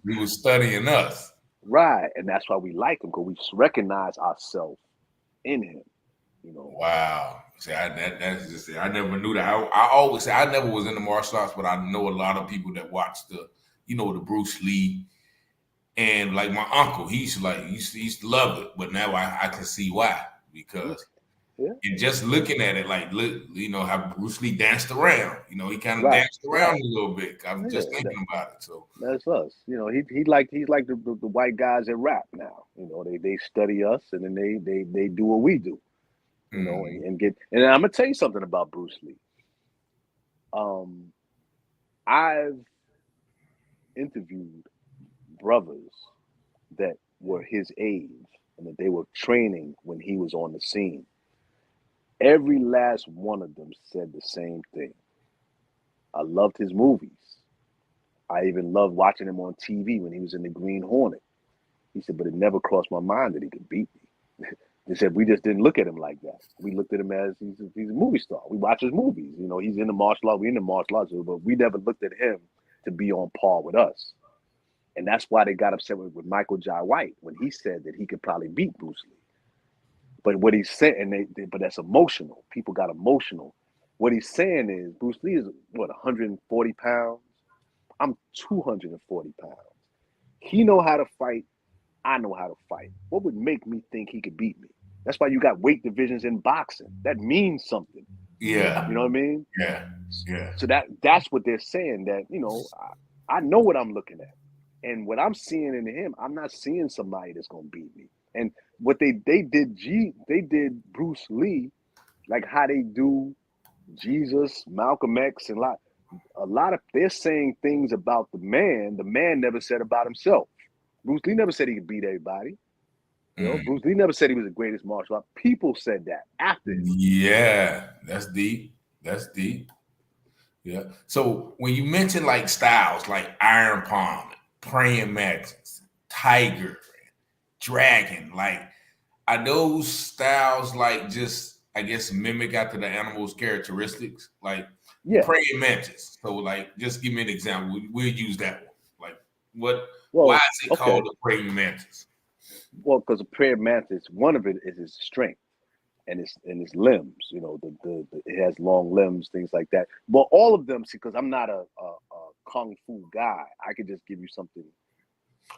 He was studying us. Right. And that's why we like him, because we recognize ourselves in him. Wow. See, that's just it. I never knew that. I always say I never was into martial arts, but I know a lot of people that watch the Bruce Lee. And like my uncle, he used to love it, but now I can see why. Because and just looking at it, how Bruce Lee danced around. He kind of danced around a little bit. I'm just thinking about it. So that's us. He's like the white guys that rap now. They study us, and then they do what we do. And I'm gonna tell you something about Bruce Lee. I've interviewed brothers that were his age and that they were training when he was on the scene. Every last one of them said the same thing. I loved his movies. I even loved watching him on TV when he was in the Green Hornet. He said, but it never crossed my mind that he could beat me. They said we just didn't look at him like that. We looked at him as he's a movie star. We watch his movies. He's in the martial arts. We're in the martial arts, but we never looked at him to be on par with us. And that's why they got upset with Michael Jai White when he said that he could probably beat Bruce Lee. But what he's saying, but that's emotional. People got emotional. What he's saying is Bruce Lee is 140 pounds. I'm 240 pounds. He know how to fight. I know how to fight. What would make me think he could beat me? That's why you got weight divisions in boxing. That means something. Yeah. You know what I mean? Yeah. Yeah. So that's what they're saying, that, I know what I'm looking at. And what I'm seeing in him, I'm not seeing somebody that's going to beat me. And what they did Bruce Lee, like how they do Jesus, Malcolm X, and a lot of, they're saying things about the man never said about himself. Bruce Lee never said he could beat everybody. Bruce Lee never said he was the greatest martial art. People said that after him. Yeah, that's deep. Yeah. So when you mention like styles like Iron Palm, Praying Mantis, Tiger, Dragon, like are those styles like just, I guess, mimic after the animal's characteristics? Like Praying Mantis. So like just give me an example. We'll use that one. Like why is it called the Praying Mantis? Well, because a praying mantis, one of it is his strength and his limbs. You know, the it has long limbs, things like that. But all of them, see, because I'm not a kung fu guy, I could just give you something.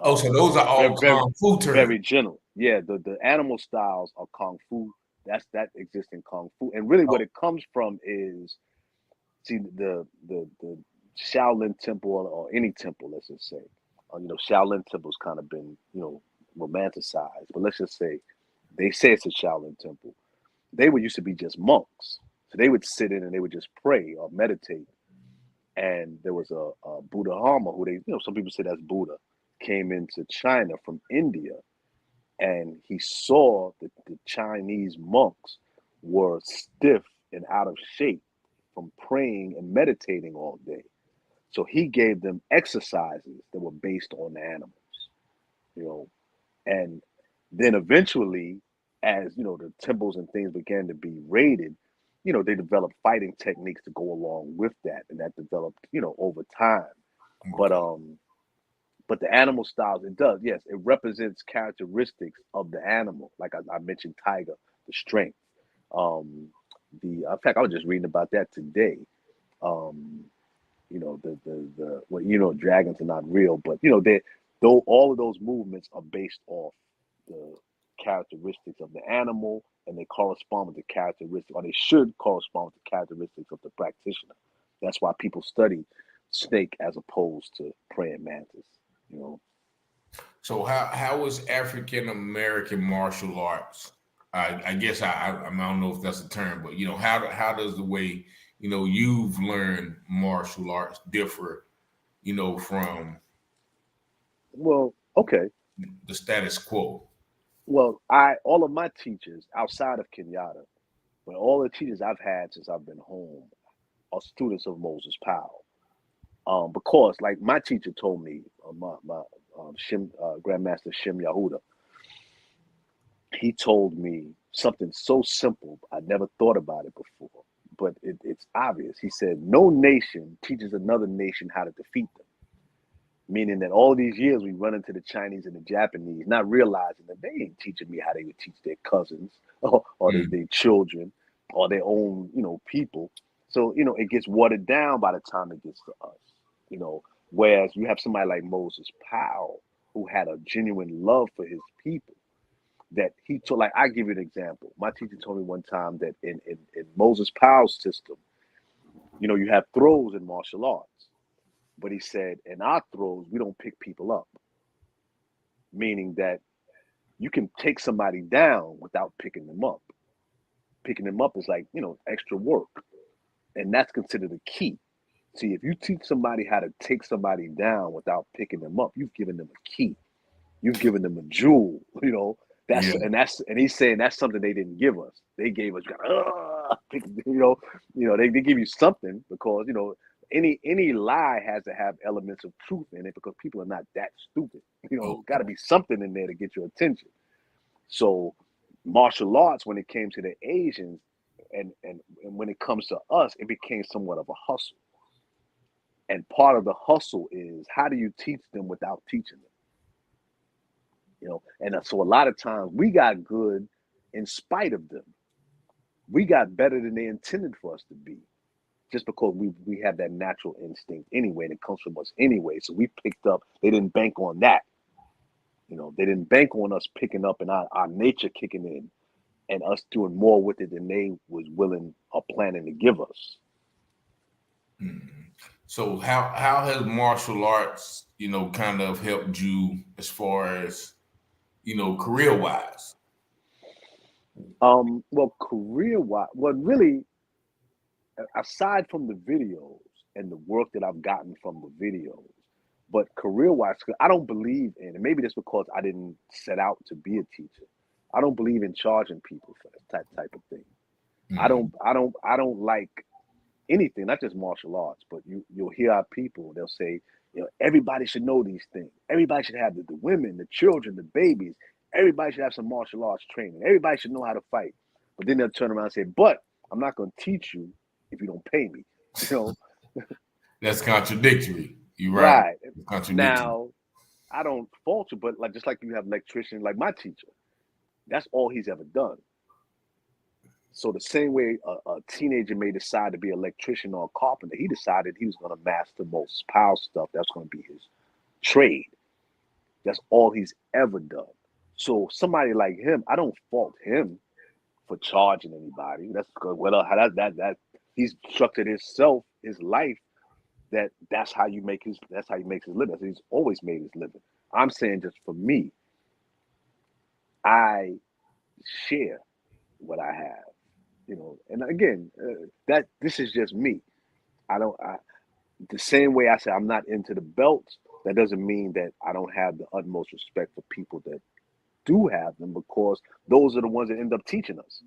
Oh, so those are all kung fu terms. Very general. Yeah, the animal styles are kung fu. That exists in kung fu, and really what it comes from is, see, the Shaolin temple or any temple, let's just say, you know, Shaolin temple's kind of been, you know, romanticized, but let's just say they say it's a Shaolin temple. They would used to be just monks, so they would sit in and they would just pray or meditate. And there was a Buddha Dharma, who they, you know, some people say that's Buddha, came into China from India, and he saw that the Chinese monks were stiff and out of shape from praying and meditating all day. So he gave them exercises that were based on the animals, you know. And then eventually, as you know, the temples and things began to be raided, you know, they developed fighting techniques to go along with that, and that developed, you know, over time. Okay. But the animal styles, it does, yes, it represents characteristics of the animal. Like I mentioned, tiger, the strength. The In fact, I was just reading about that today. Um, you know, the well, you know, dragons are not real, but you know, though all of those movements are based off the characteristics of the animal, and they correspond with the characteristics, or they should correspond with the characteristics of the practitioner. That's why people study snake as opposed to praying mantis. You know. So how is African American martial arts? I guess I don't know if that's a term, but you know, how does the way, you know, you've learned martial arts differ, you know, from Well, okay. the status quo? Well, all of my teachers outside of Kenyatta, but all the teachers I've had since I've been home are students of Moses Powell. Because like my teacher told me, my Grandmaster Shem Yahuda, he told me something so simple. I never thought about it before, but it's obvious. He said, no nation teaches another nation how to defeat them. Meaning that all these years we run into the Chinese and the Japanese, not realizing that they ain't teaching me how they would teach their cousins or their children or their own, you know, people. So, you know, it gets watered down by the time it gets to us, you know. Whereas you have somebody like Moses Powell, who had a genuine love for his people, that he told, like, I give you an example. My teacher told me one time that in Moses Powell's system, you know, you have throws in martial arts. But he said, in our throws, we don't pick people up. Meaning that you can take somebody down without picking them up. Picking them up is like, you know, extra work. And that's considered a key. See, if you teach somebody how to take somebody down without picking them up, you've given them a key. You've given them a jewel, you know. And he's saying that's something they didn't give us. They gave us, you know, they give you something because, you know, any lie has to have elements of truth in it because people are not that stupid. You know, got to be something in there to get your attention. So martial arts, when it came to the Asians and when it comes to us, it became somewhat of a hustle. And part of the hustle is, how do you teach them without teaching them? You know, and so a lot of times we got good in spite of them. We got better than they intended for us to be, just because we have that natural instinct anyway, and it comes from us anyway. So we picked up. They didn't bank on that. You know, they didn't bank on us picking up and our nature kicking in, and us doing more with it than they was willing or planning to give us. So how has martial arts, you know, kind of helped you as far as, you know, career wise? Well, career wise, well, really, aside from the videos and the work that I've gotten from the videos, but career wise, I don't believe in, and maybe that's because I didn't set out to be a teacher. I don't believe in charging people for that type of thing. I don't like anything, not just martial arts, but you'll hear our people, they'll say, you know, everybody should know these things. Everybody should have the women, the children, the babies. Everybody should have some martial arts training. Everybody should know how to fight. But then they'll turn around and say, but I'm not going to teach you if you don't pay me. You know, that's contradictory. You're right. Right. Now, I don't fault you, but like just like you have electrician, like my teacher, that's all he's ever done. So the same way a teenager may decide to be an electrician or a carpenter, he decided he was going to master most power stuff. That's going to be his trade. That's all he's ever done. So somebody like him, I don't fault him for charging anybody. That's good. Well, how that he's structured himself, his life. That's how you make his. That's how he makes his living. He's always made his living. I'm saying just for me, I share what I have, And again, that this is just me. The same way I say I'm not into the belts. That doesn't mean that I don't have the utmost respect for people that do have them, because those are the ones that end up teaching us.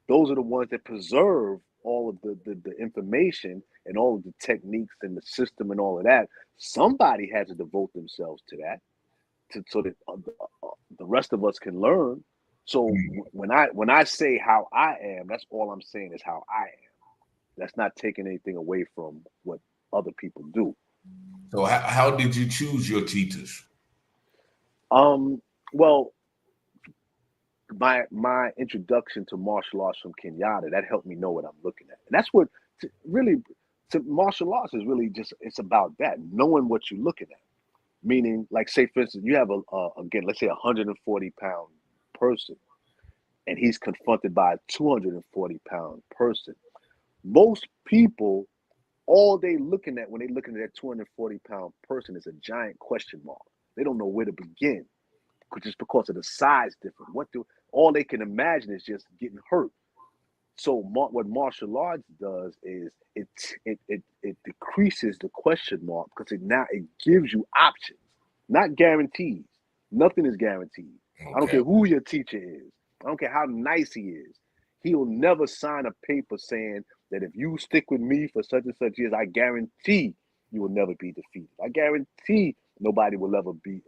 Those are the ones that preserve all of the information and all of the techniques and the system and all of that. Somebody had to devote themselves to that, so that the rest of us can learn. So when I say how I am, that's all I'm saying is how I am. That's not taking anything away from what other people do. So how did you choose your teachers? Well, my introduction to martial arts from Kenyatta, that helped me know what I'm looking at. And that's what martial arts is really just, it's about that, knowing what you're looking at. Meaning, like, say, for instance, you have again, let's say 140-pound person, and he's confronted by a 240-pound person. Most people, all they looking at when they looking at that 240-pound person is a giant question mark. They don't know where to begin, just because of the size difference. All they can imagine is just getting hurt. So what martial arts does is it decreases the question mark, because it gives you options, not guarantees. Nothing is guaranteed. Okay. I don't care who your teacher is. I don't care how nice he is. He'll never sign a paper saying that if you stick with me for such and such years, I guarantee you will never be defeated. I guarantee nobody will ever be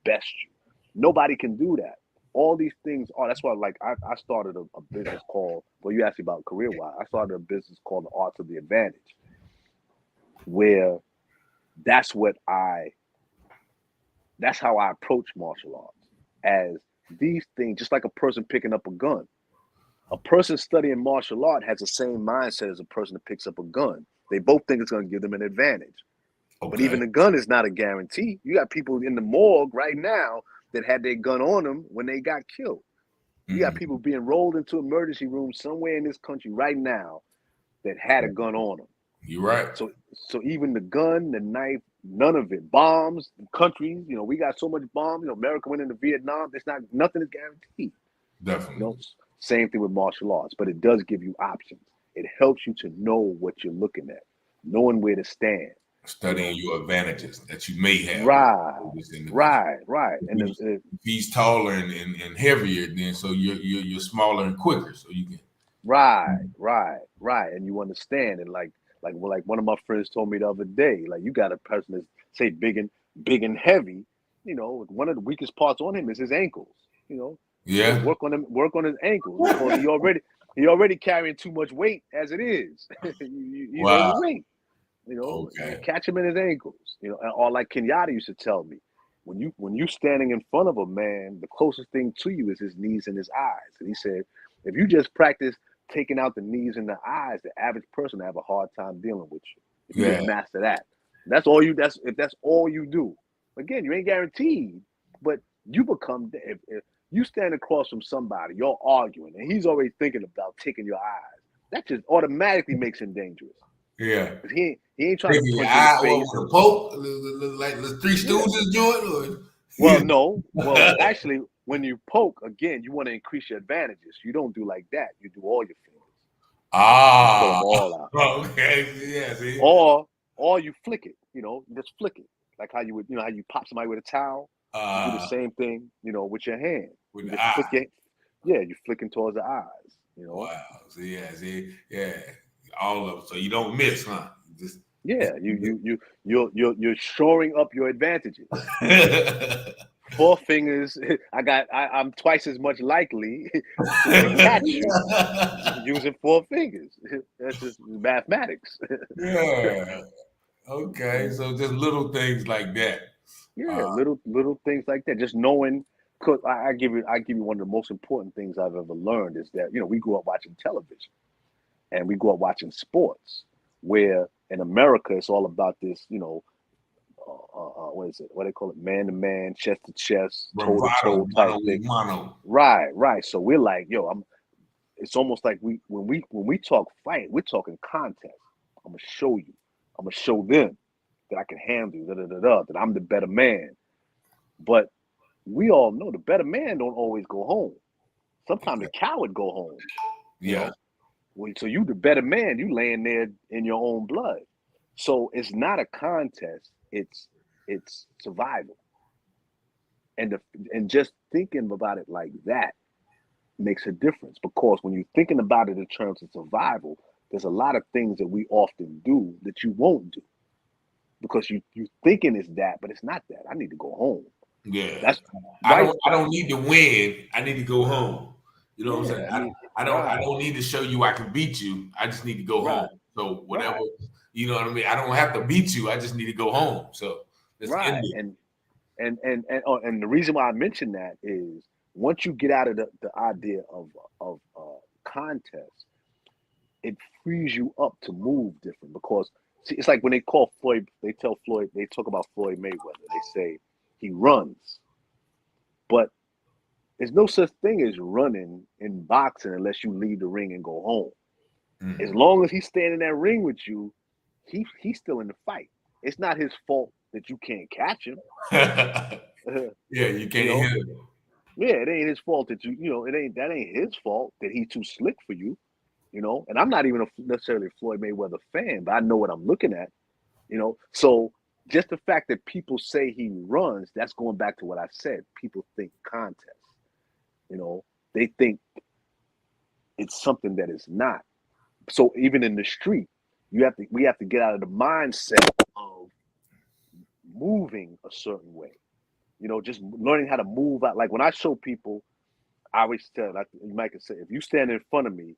best you. Nobody can do that. All these things are. That's why, like, I started a business called. Well, you asked me about career-wise. I started a business called the Arts of the Advantage, where that's how I approach martial arts, as these things, just like a person picking up a gun. A person studying martial art has the same mindset as a person that picks up a gun. They both think it's going to give them an advantage. Okay. But even the gun is not a guarantee. You got people in the morgue right now that had their gun on them when they got killed. You got people being rolled into emergency rooms somewhere in this country right now that had a gun on them. You're right. So even the gun, the knife, none of it. Bombs, countries, we got so much bombs. America went into Vietnam. Nothing is guaranteed. Definitely. Same thing with martial arts, but it does give you options. It helps you to know what you're looking at, knowing where to stand. Studying your advantages that you may have. Right. And if he's taller and heavier, then so you're smaller and quicker, so you can. Right. And you understand, and like one of my friends told me the other day, like, you got a person that's, say, big and heavy. One of the weakest parts on him is his ankles. Yeah. Work on his ankles, because he already carrying too much weight as it is. He's overweight. Catch him in his ankles. Or like Kenyatta used to tell me, when you standing in front of a man, the closest thing to you is his knees and his eyes. And he said, if you just practice taking out the knees and the eyes, the average person will have a hard time dealing with you. If you just master that. If that's all you do. Again, you ain't guaranteed, but you become, if you stand across from somebody, you're arguing, and he's already thinking about taking your eyes, that just automatically makes him dangerous. Yeah. He ain't trying to punch you in the face. Poke, like the Three Stooges joint? Well, no. Well, actually, when you poke, again, you want to increase your advantages. You don't do like that. You do all your fingers. Pull them all out. Okay. Yeah. See? Or you flick it. You just flick it, like how you would. How you pop somebody with a towel. You do the same thing. With your hand. With the eye. You're flicking towards the eyes. Wow. See, all of them, so you don't miss, huh? You're shoring up your advantages. 4 fingers. I'm twice as much likely to catch you using 4 fingers. That's just mathematics. Yeah. Okay. So just little things like that. Yeah, little things like that. Just knowing, cause I give you one of the most important things I've ever learned is that we grew up watching television, and we grew up watching sports, where in America it's all about this, what is it? What they call it? Man to man, chest to chest, toe to toe type thing. Right. So we're like, it's almost like when we talk fight, we're talking contest. I'm gonna show you. I'm gonna show them that I can handle that I'm the better man. But we all know the better man don't always go home. Sometimes the coward go home. Yeah. So you the better man, you laying there in your own blood. So it's not a contest, it's survival. And just thinking about it like that makes a difference, because when you're thinking about it in terms of survival, there's a lot of things that we often do that you won't do because you thinking it's that, but it's not that. I need to go home. Yeah, that's right. I don't need to win. I need to go home. You know what I'm saying? I don't need to show you I can beat you. I just need to go home. So whatever, you know what I mean? I don't have to beat you. I just need to go home. So let's end it. And the reason why I mention that is once you get out of the idea of contest, it frees you up to move different, because see, it's like when they call Floyd, they talk about Floyd Mayweather. They say he runs, but there's no such thing as running in boxing unless you leave the ring and go home. Mm-hmm. As long as he's standing in that ring with you, he's still in the fight. It's not his fault that you can't catch him. Yeah, you can't hit him. Yeah, it ain't his fault that that ain't his fault that he's too slick for you. And I'm not even necessarily a Floyd Mayweather fan, but I know what I'm looking at. So just the fact that people say he runs, that's going back to what I said. People think contest. They think it's something that is not. So even in the street, we have to get out of the mindset of moving a certain way. Just learning how to move out. Like when I show people, I always tell, like you might say, if you stand in front of me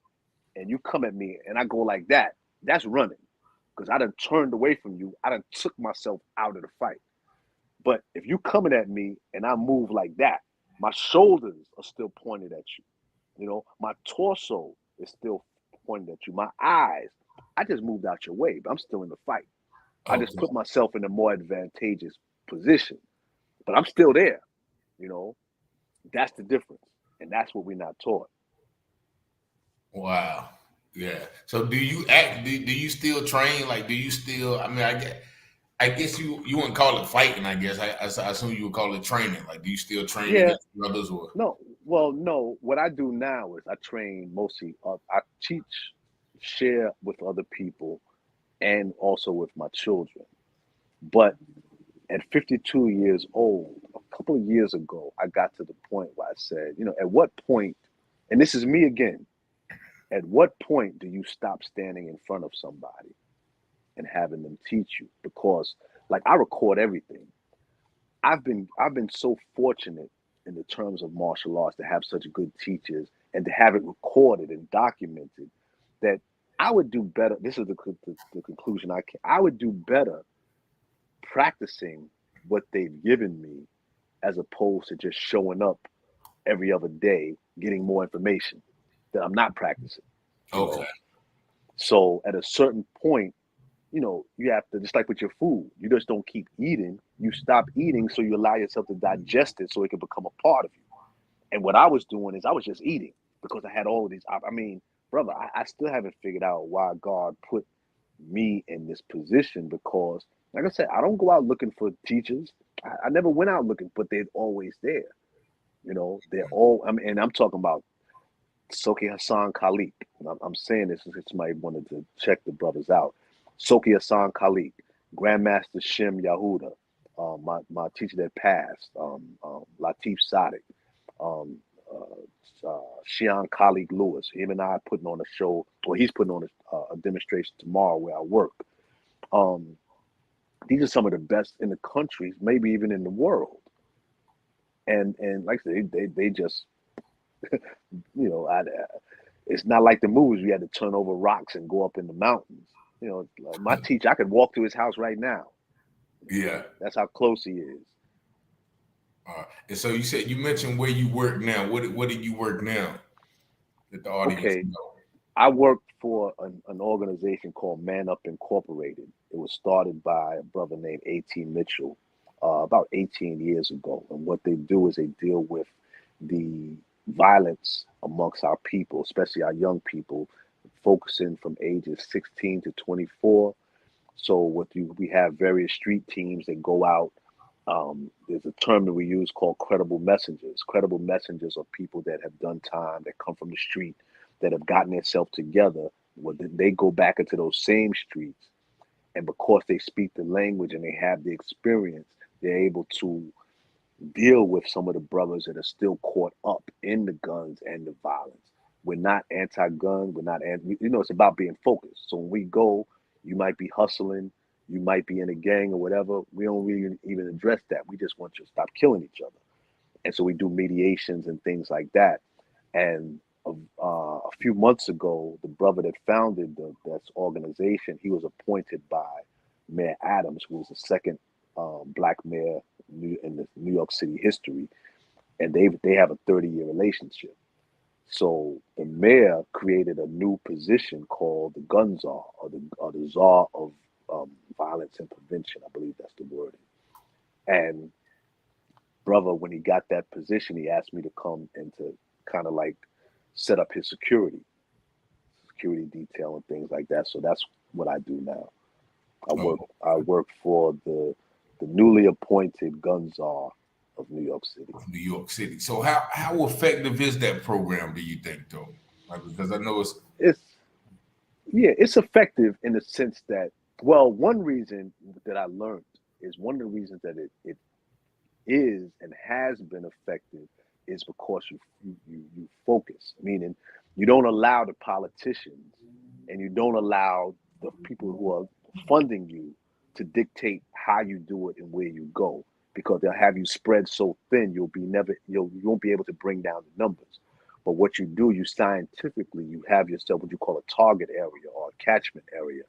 and you come at me and I go like that, that's running. Because I done turned away from you. I done took myself out of the fight. But if you coming at me and I move like that, my shoulders are still pointed at you. My torso is still pointed at you. My eyes, I just moved out your way, but I'm still in the fight. Okay. I just put myself in a more advantageous position, but I'm still there. That's the difference. And that's what we're not taught. Wow. Yeah. So do you you still train? Like, do you still, I guess you wouldn't call it fighting, I guess. I assume you would call it training. Like, do you still train against brothers or? No. Well, no. What I do now is I train mostly, I teach, share with other people, and also with my children. But at 52 years old, a couple of years ago, I got to the point where I said, at what point, and this is me again, at what point do you stop standing in front of somebody and having them teach you? Because like I record everything. I've been so fortunate in the terms of martial arts to have such good teachers and to have it recorded and documented that I would do better. This is the conclusion I would do better practicing what they've given me as opposed to just showing up every other day getting more information that I'm not practicing. Okay. So at a certain point, you have to, just like with your food, you just don't keep eating. You stop eating so you allow yourself to digest it so it can become a part of you. And what I was doing is I was just eating because I had all of these. Brother, I still haven't figured out why God put me in this position, because like I said, I don't go out looking for teachers. I never went out looking, but they're always there. They're all, and I'm talking about Soki Hassan Khalik. I'm saying this because somebody wanted to check the brothers out. Soki Hassan Khalik, Grandmaster Shem Yahuda, my teacher that passed, Latif Sadiq, Shian Khalik Lewis. Him and I are putting on a show, or he's putting on a demonstration tomorrow where I work. These are some of the best in the country, maybe even in the world. And like I said, they just, it's not like the movies. We had to turn over rocks and go up in the mountains. My teacher, I could walk to his house right now. Yeah. That's how close he is. And so you mentioned where you work now. What do you work now? That the audience know. I work for an organization called Man Up Incorporated. It was started by a brother named A.T. Mitchell about 18 years ago. And what they do is they deal with the violence amongst our people, especially our young people, focusing from ages 16 to 24. So we have various street teams that go out. There's a term that we use called credible messengers. Credible messengers are people that have done time, that come from the street, that have gotten themselves together. Well, they go back into those same streets, and because they speak the language and they have the experience, they're able to deal with some of the brothers that are still caught up in the guns and the violence. We're not anti-gun. We're not it's about being focused. So when we go, you might be hustling, you might be in a gang or whatever. We don't really even address that. We just want you to stop killing each other. And so we do mediations and things like that. And a few months ago, the brother that founded this organization, he was appointed by Mayor Adams, who was the second black mayor in the New York City history, and they have a 30-year relationship. So the mayor created a new position called the gun czar, or the czar of violence and prevention. I believe that's the word. And brother, when he got that position, he asked me to come and to kind of like set up his security detail and things like that. So that's what I do now. I work for the newly appointed gun czar of New York City. New York City. So how effective is that program, do you think, though? Because I know it's effective in the sense that, well, one reason that I learned is one of the reasons that it is and has been effective is because you focus, meaning you don't allow the politicians and you don't allow the people who are funding you to dictate how you do it and where you go, because they'll have you spread so thin you won't be able to bring down the numbers. But what you do, you scientifically, you have yourself what you call a target area or a catchment area,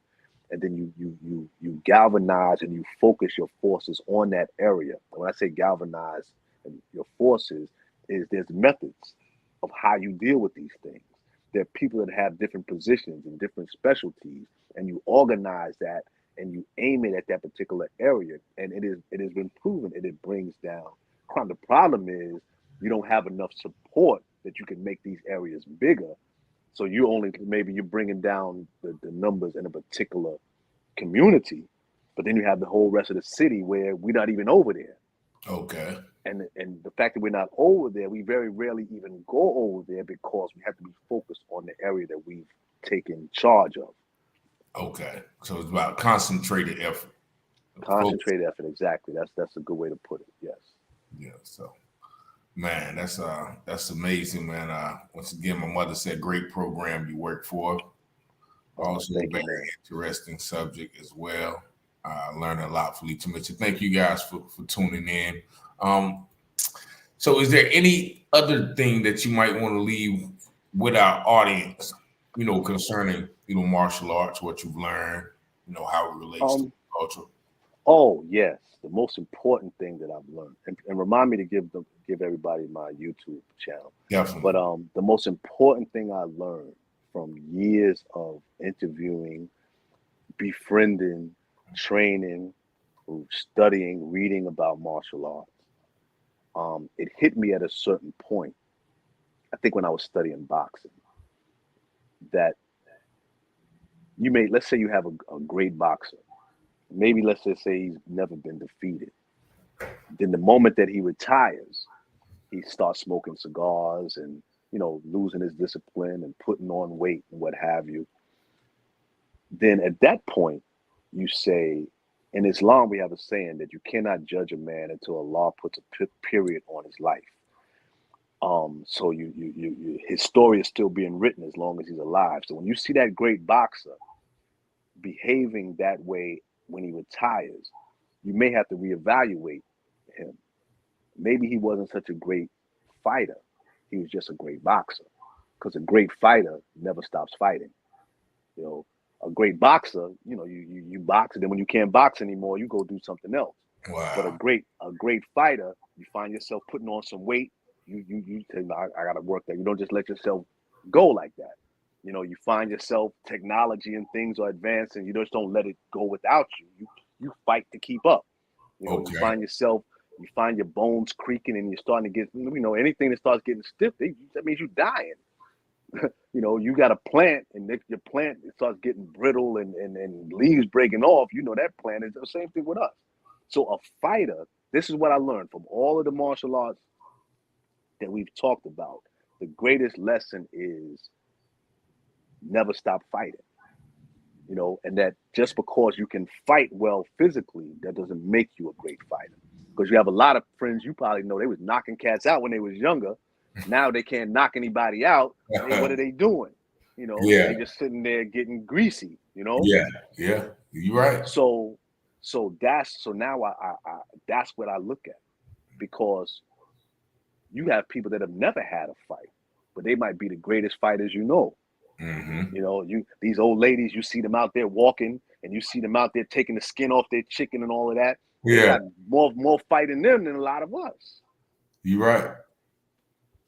and then you galvanize and you focus your forces on that area. And when I say galvanize and your forces, there's methods of how you deal with these things. There are people that have different positions and different specialties, and you organize that and you aim it at that particular area, and it has been proven that it brings down crime. The problem is you don't have enough support that you can make these areas bigger. So maybe you're bringing down the numbers in a particular community, but then you have the whole rest of the city where we're not even over there. Okay. And the fact that we're not over there, we very rarely even go over there because we have to be focused on the area that we've taken charge of. Okay. So it's about concentrated effort. Concentrated effort, exactly. That's a good way to put it. Yes. Yeah. So, man, that's amazing, man. Once again, my mother said, great program you work for. Also, a very interesting subject as well. Learning a lot from Lee Mitchell. Thank you guys for tuning in. So is there any other thing that you might want to leave with our audience, concerning, martial arts, what you've learned, how it relates to culture? Oh, yes. The most important thing that I've learned, and remind me to give everybody my YouTube channel. Definitely. But the most important thing I learned from years of interviewing, befriending, training, studying, reading about martial arts, it hit me at a certain point. I think when I was studying boxing, that let's say you have a great boxer. Maybe let's just say he's never been defeated. Then the moment that he retires, he starts smoking cigars and, losing his discipline and putting on weight and what have you. Then at that point, you say, in Islam, we have a saying that you cannot judge a man until Allah puts a period on his life. So his story is still being written as long as he's alive. So when you see that great boxer behaving that way when he retires, you may have to reevaluate him. Maybe he wasn't such a great fighter. He was just a great boxer, because a great fighter never stops fighting. A great boxer, you box, and then when you can't box anymore, you go do something else. Wow. But a great fighter, you find yourself putting on some weight. You say, no, I got to work that. You don't just let yourself go like that. You know, you find yourself, technology and things are advancing. You just don't let it go without you. You fight to keep up. You know, Okay. you find yourself, you find your bones creaking and you're starting to get, you know, anything that starts getting stiff, that means you're dying. You know, you got a plant and if your plant starts getting brittle and leaves breaking off, you know, that plant is the same thing with us. So a fighter, this is what I learned from all of the martial arts that we've talked about. The greatest lesson is never stop fighting. You know, and that just because you can fight well physically, that doesn't make you a great fighter. Because you have a lot of friends you probably know, they was knocking cats out when they was younger. Now they can't knock anybody out. What are they doing? You know, they just sitting there getting greasy, you know? Yeah, you're right. So now I that's what I look at, because you have people that have never had a fight, but they might be the greatest fighters you know. Mm-hmm. You know, these old ladies, you see them out there walking, and you see them out there taking the skin off their chicken and all of that. They got more fight in them than a lot of us. You're right.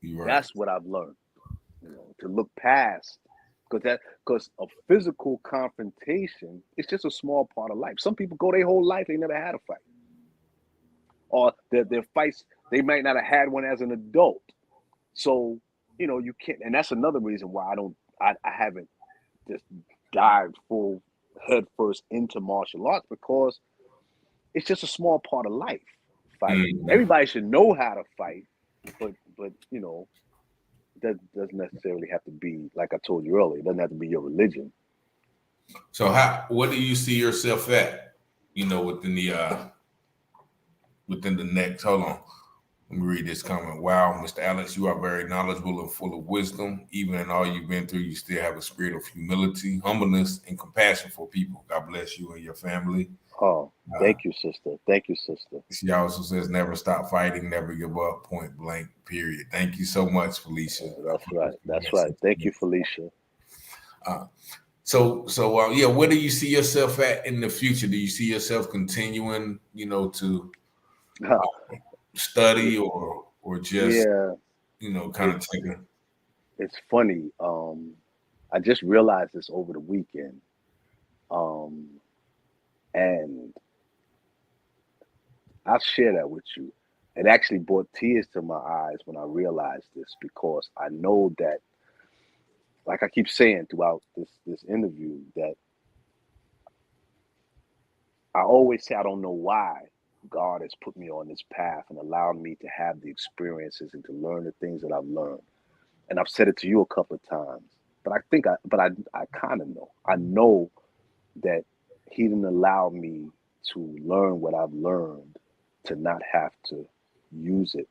You're right. That's what I've learned. You know, to look past, because a physical confrontation is just a small part of life. Some people go their whole life, they never had a fight, or their fights, they might not have had one as an adult. So, you know, you can't, and that's another reason why I haven't just dived full head first into martial arts, because it's just a small part of life. Fighting. Mm-hmm. Everybody should know how to fight, but you know, that doesn't necessarily have to be, like I told you earlier, it doesn't have to be your religion. So what do you see yourself at, you know, within the next, hold on. Let me read this comment. Wow, Mr. Alex, you are very knowledgeable and full of wisdom. Even in all you've been through, you still have a spirit of humility, humbleness, and compassion for people. God bless you and your family. Oh, thank you, sister. Thank you, sister. She also says, never stop fighting, never give up, point blank, period. Thank you so much, Felicia. That's right. That's right. Thank you, Felicia. So, where do you see yourself at in the future? Do you see yourself continuing, you know, to study or just, you know, kind of taking? It's funny. I just realized this over the weekend. And I'll share that with you. It actually brought tears to my eyes when I realized this, because I know that, like I keep saying throughout this interview, that I always say I don't know why God has put me on this path and allowed me to have the experiences and to learn the things that I've learned. And I've said it to you a couple of times, but I kind of know. I know that He didn't allow me to learn what I've learned to not have to use it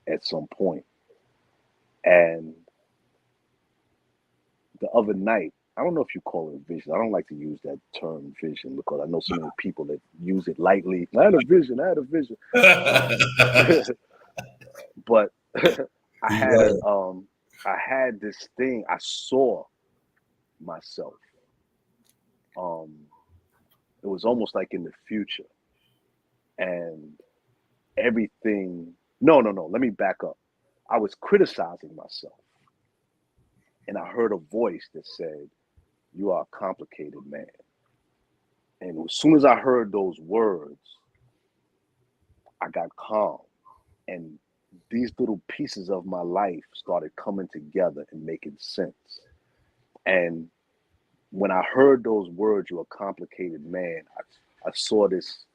at some point. And the other night, I don't know if you call it a vision. I don't like to use that term vision, because I know so many people that use it lightly. I had a vision. But I had this thing. I saw myself. It was almost like in the future, and everything. No. Let me back up. I was criticizing myself, and I heard a voice that said, "You are a complicated man." And as soon as I heard those words, I got calm, and these little pieces of my life started coming together and making sense. And when I heard those words, "You're a complicated man," I saw this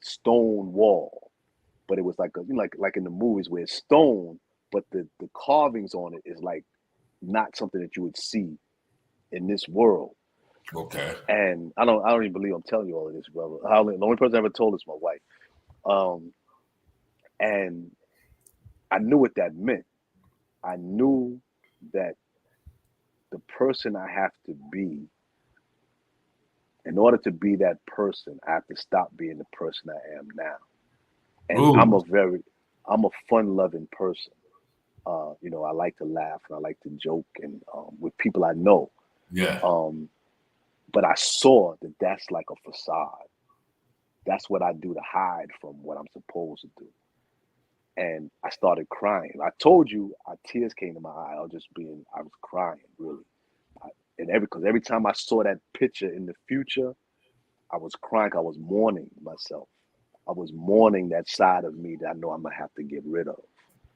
stone wall, but it was like like in the movies where it's stone, but the carvings on it is like not something that you would see in this world. Okay. And I don't even believe I'm telling you all of this, brother. The only person I ever told is my wife. And I knew what that meant. I knew that the person I have to be, in order to be that person, I have to stop being the person I am now. And Ooh. I'm a fun-loving person. You know, I like to laugh and I like to joke and with people I know. Yeah. But I saw that that's like a facade. That's what I do to hide from what I'm supposed to do. And I started crying. I told you, tears came to my eye. I was crying, really. Because every time I saw that picture in the future, I was crying. I was mourning myself. I was mourning that side of me that I know I'm gonna have to get rid of.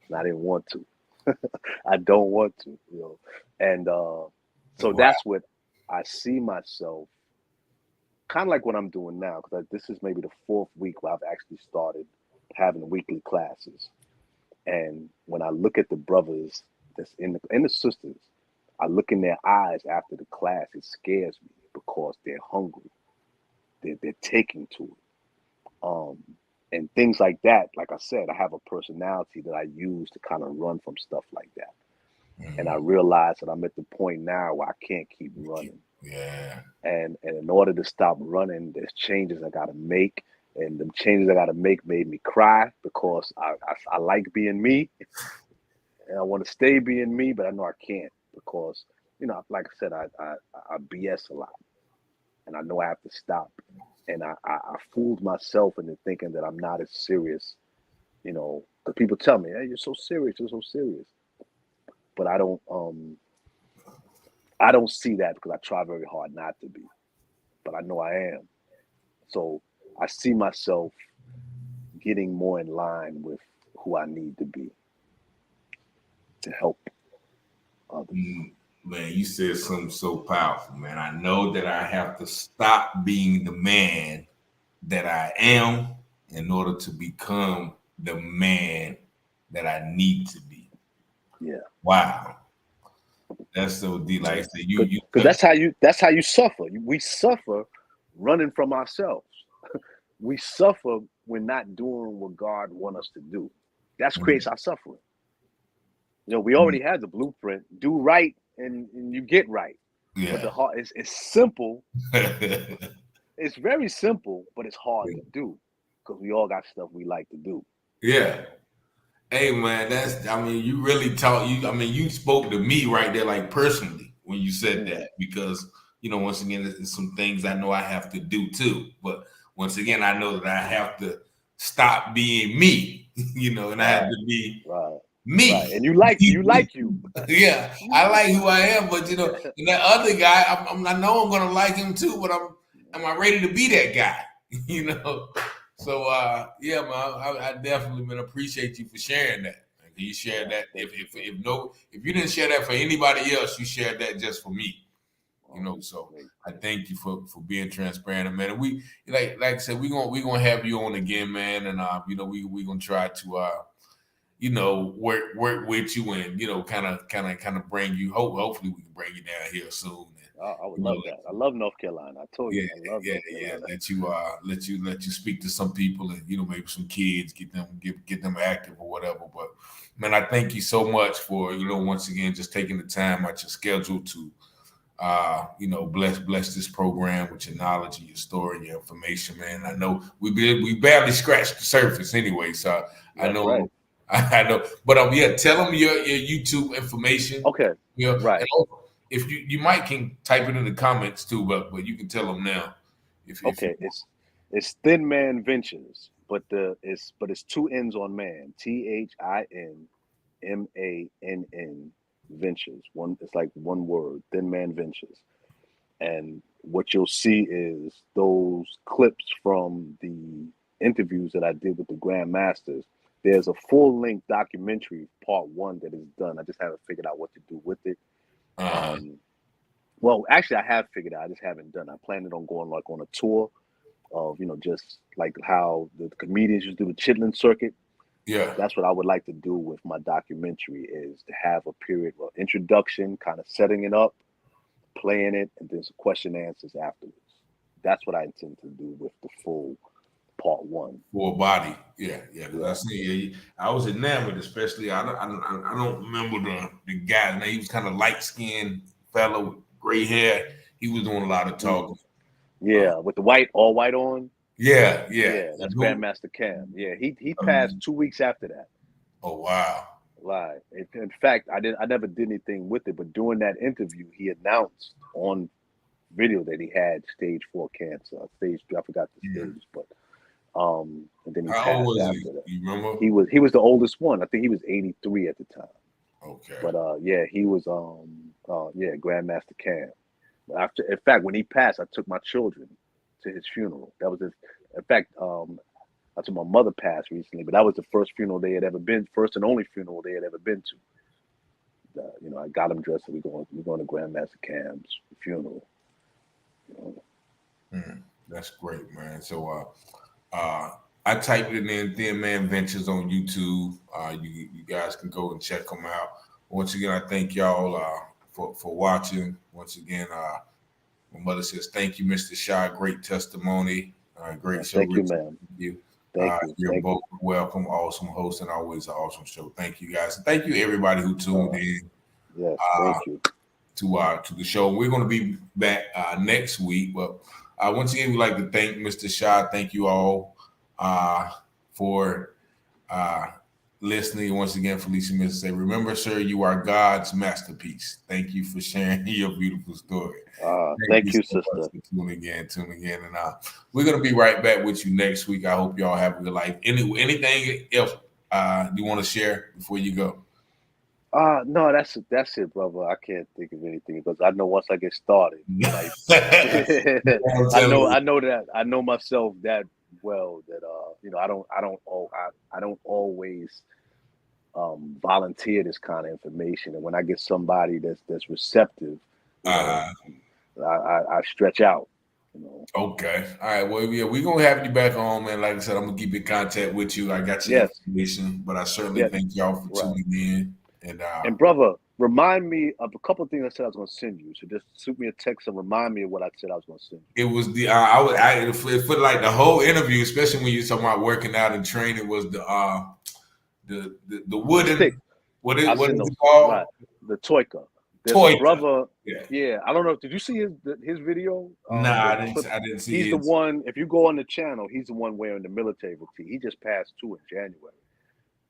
And I didn't want to. I don't want to, And so that's what I see myself, kind of like what I'm doing now, because this is maybe the 4th week where I've actually started having weekly classes. And when I look at the brothers that's and the sisters, I look in their eyes after the class, it scares me because they're hungry. They're taking to it. And things like that, like I said, I have a personality that I use to kind of run from stuff like that. And I realize that I'm at the point now where I can't keep running. Yeah. And in order to stop running, there's changes I got to make. And the changes I got to make made me cry because I like being me. And I want to stay being me, but I know I can't because, like I said, I BS a lot. And I know I have to stop. And I fooled myself into thinking that I'm not as serious, because people tell me, hey, you're so serious. But I don't see that because I try very hard not to be. But I know I am. So I see myself getting more in line with who I need to be to help others. Man, you said something so powerful, man. I know that I have to stop being the man that I am in order to become the man that I need to be. Yeah. Wow. That's so deep. Like I said, because that's how you suffer. We suffer running from ourselves. We suffer when not doing what God wants us to do. That creates our suffering. We already have the blueprint. Do right and you get right. Yeah. But the heart it's simple. It's very simple, but it's hard to do because we all got stuff we like to do. Yeah. Hey man, you really you spoke to me right there, like personally, when you said that, because once again, there's some things I know I have to do too. But once again, I know that I have to stop being me, and I have to be me. Right. And you like you. Yeah, I like who I am, but and that other guy, I know I'm gonna like him too, but am I ready to be that guy? So yeah, man, I definitely appreciate you for sharing that. You shared that. If you didn't share that for anybody else, you shared that just for me. So I thank you for being transparent, man. And we like I said, we gonna have you on again, man. And we gonna try to work with you and kind of bring you. Hopefully we can bring you down here soon. I would love that. I love North Carolina. I told you, I love North Carolina. Let you speak to some people and maybe some kids, get them active or whatever. But man, I thank you so much for once again just taking the time out your schedule to bless this program with your knowledge and your story and your information, man. I know we barely scratched the surface anyway, so I know. Right. I know, but tell them your YouTube information. Okay, right. And also, if you might can type it in the comments too, but you can tell them now. It's Thin Man Ventures, but it's 2 N's on man. ThinMann Ventures. It's like one word. Thin Man Ventures, and what you'll see is those clips from the interviews that I did with the Grandmasters. There's a full-length documentary, part 1, that is done. I just haven't figured out what to do with it. Well, actually, I have figured out. I just haven't done. I planned on going on a tour of, just like how the comedians used to do the Chitlin circuit. Yeah, that's what I would like to do with my documentary, is to have a period of introduction, kind of setting it up, playing it, and then some question and answers afterwards. That's what I intend to do with the full part 1. Full body, yeah. I was enamored, especially. I don't remember the guy. He was kind of light skinned fellow with gray hair. He was doing a lot of talking. Yeah, with the all white on. Yeah. That's Grandmaster Cam. Yeah, he passed 2 weeks after that. Oh wow! Right. In fact, I never did anything with it, but during that interview, he announced on video that he had stage 4 cancer. Stage 3, I forgot the stage, but And then he How old passed was after that. he? You remember? He was the oldest one. I think he was 83 at the time. Okay. But yeah, he was Grandmaster Cam. After, in fact, when he passed, I took my children to his funeral. That was his. In fact, after my mother passed recently, but that was the first funeral they had ever been, first and only funeral they had ever been to. You know, I got them dressed. And we're going to Grandmaster Cam's funeral. You know. That's great, man. So, I typed it in Thin Man Ventures on YouTube. You guys can go and check them out. Once again, I thank y'all for watching. Once again, my mother says, thank you, Mr. Shaw. Great testimony. Great show. Thank you, man. Thank you. You're both welcome. Awesome host and always an awesome show. Thank you, guys. And thank you, everybody who tuned in. Yes, thank you. To the show. We're going to be back next week. But once again, we'd like to thank Mr. Shaw. Thank you all for listening. Once again, Felicia Mrs. say, remember, sir, you are God's masterpiece. Thank you for sharing your beautiful story. Thank you, so sister. much for tuning in. And we're going to be right back with you next week. I hope y'all have a good life. Anything else you want to share before you go? No, that's it, brother. I can't think of anything because I know once I get started, like, I know myself that well that you know, I don't always volunteer this kind of information, and when I get somebody that's receptive, I stretch out. You know. Okay. All right. Well, yeah, we're gonna have you back on, man. Like I said, I'm gonna keep in contact with you. I got your information, but I certainly thank y'all for tuning in. And brother, remind me of a couple of things I said I was going to send you. So just shoot me a text and remind me of what I said I was going to send you. It was for like the whole interview, especially when you're talking about working out and training, was the wooden stick. What is it called? Right. The Toika. Toika. Brother. Yeah. I don't know. Did you see his video? Nah, I didn't see. He's the one. If you go on the channel, he's the one wearing the military fatigue. He just passed 2 in January.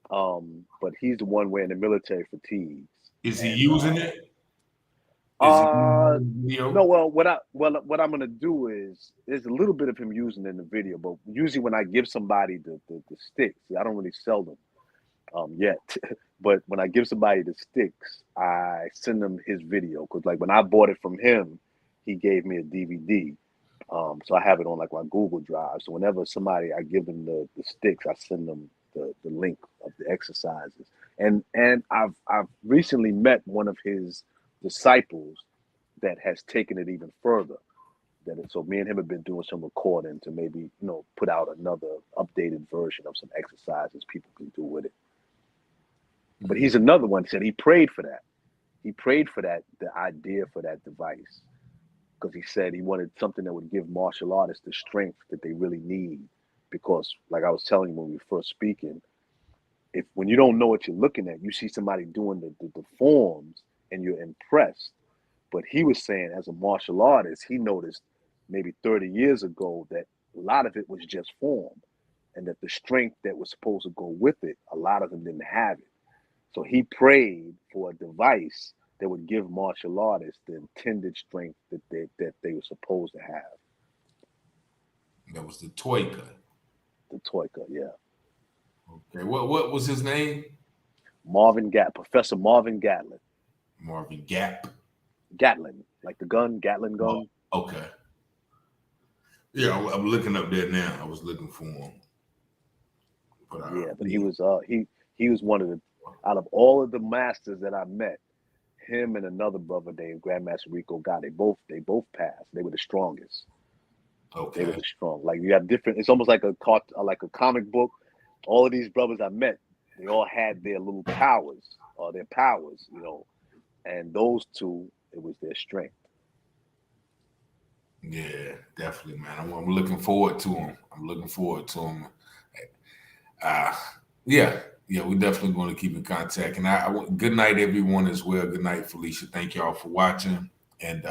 But he's the one wearing the military fatigues. Is he using it? No. Well, what I'm gonna do is there's a little bit of him using it in the video, but usually when I give somebody the sticks, I don't really sell them yet. But when I give somebody the sticks, I send them his video because, like, when I bought it from him, he gave me a DVD. So I have it on like my Google Drive. So whenever I give them the sticks, I send them the link of the exercises. And I've recently met one of his disciples that has taken it even further. So me and him have been doing some recording to maybe, you know, put out another updated version of some exercises people can do with it. But he's another one that said he prayed for that. He prayed for that, the idea for that device, because he said he wanted something that would give martial artists the strength that they really need. Because, like I was telling you when we were first speaking, when you don't know what you're looking at, you see somebody doing the forms and you're impressed. But he was saying, as a martial artist, he noticed maybe 30 years ago that a lot of it was just form, and that the strength that was supposed to go with it, a lot of them didn't have it. So he prayed for a device that would give martial artists the intended strength that they were supposed to have. That was the Toika. The Toika, yeah. Okay. What was his name? Professor Marvin Gatlin. Marvin Gap. Gatlin, like the gun, Gatlin gun. Oh, okay. Yeah, I'm looking up there now. I was looking for him. But he was one of the, out of all of the masters that I met, him and another brother named Grandmaster Rico God, they both passed. They were the strongest. Okay. They were the strong. Like, you have different. It's almost like a comic book. All of these brothers I met, they all had their little powers, you know, and those two, it was their strength. Yeah, definitely, man. I'm looking forward to him. Yeah, we're definitely going to keep in contact. And I good night, everyone, as well. Good night, Felicia. Thank y'all for watching, and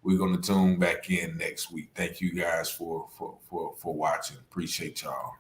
we're going to tune back in next week. Thank you guys for watching. Appreciate y'all.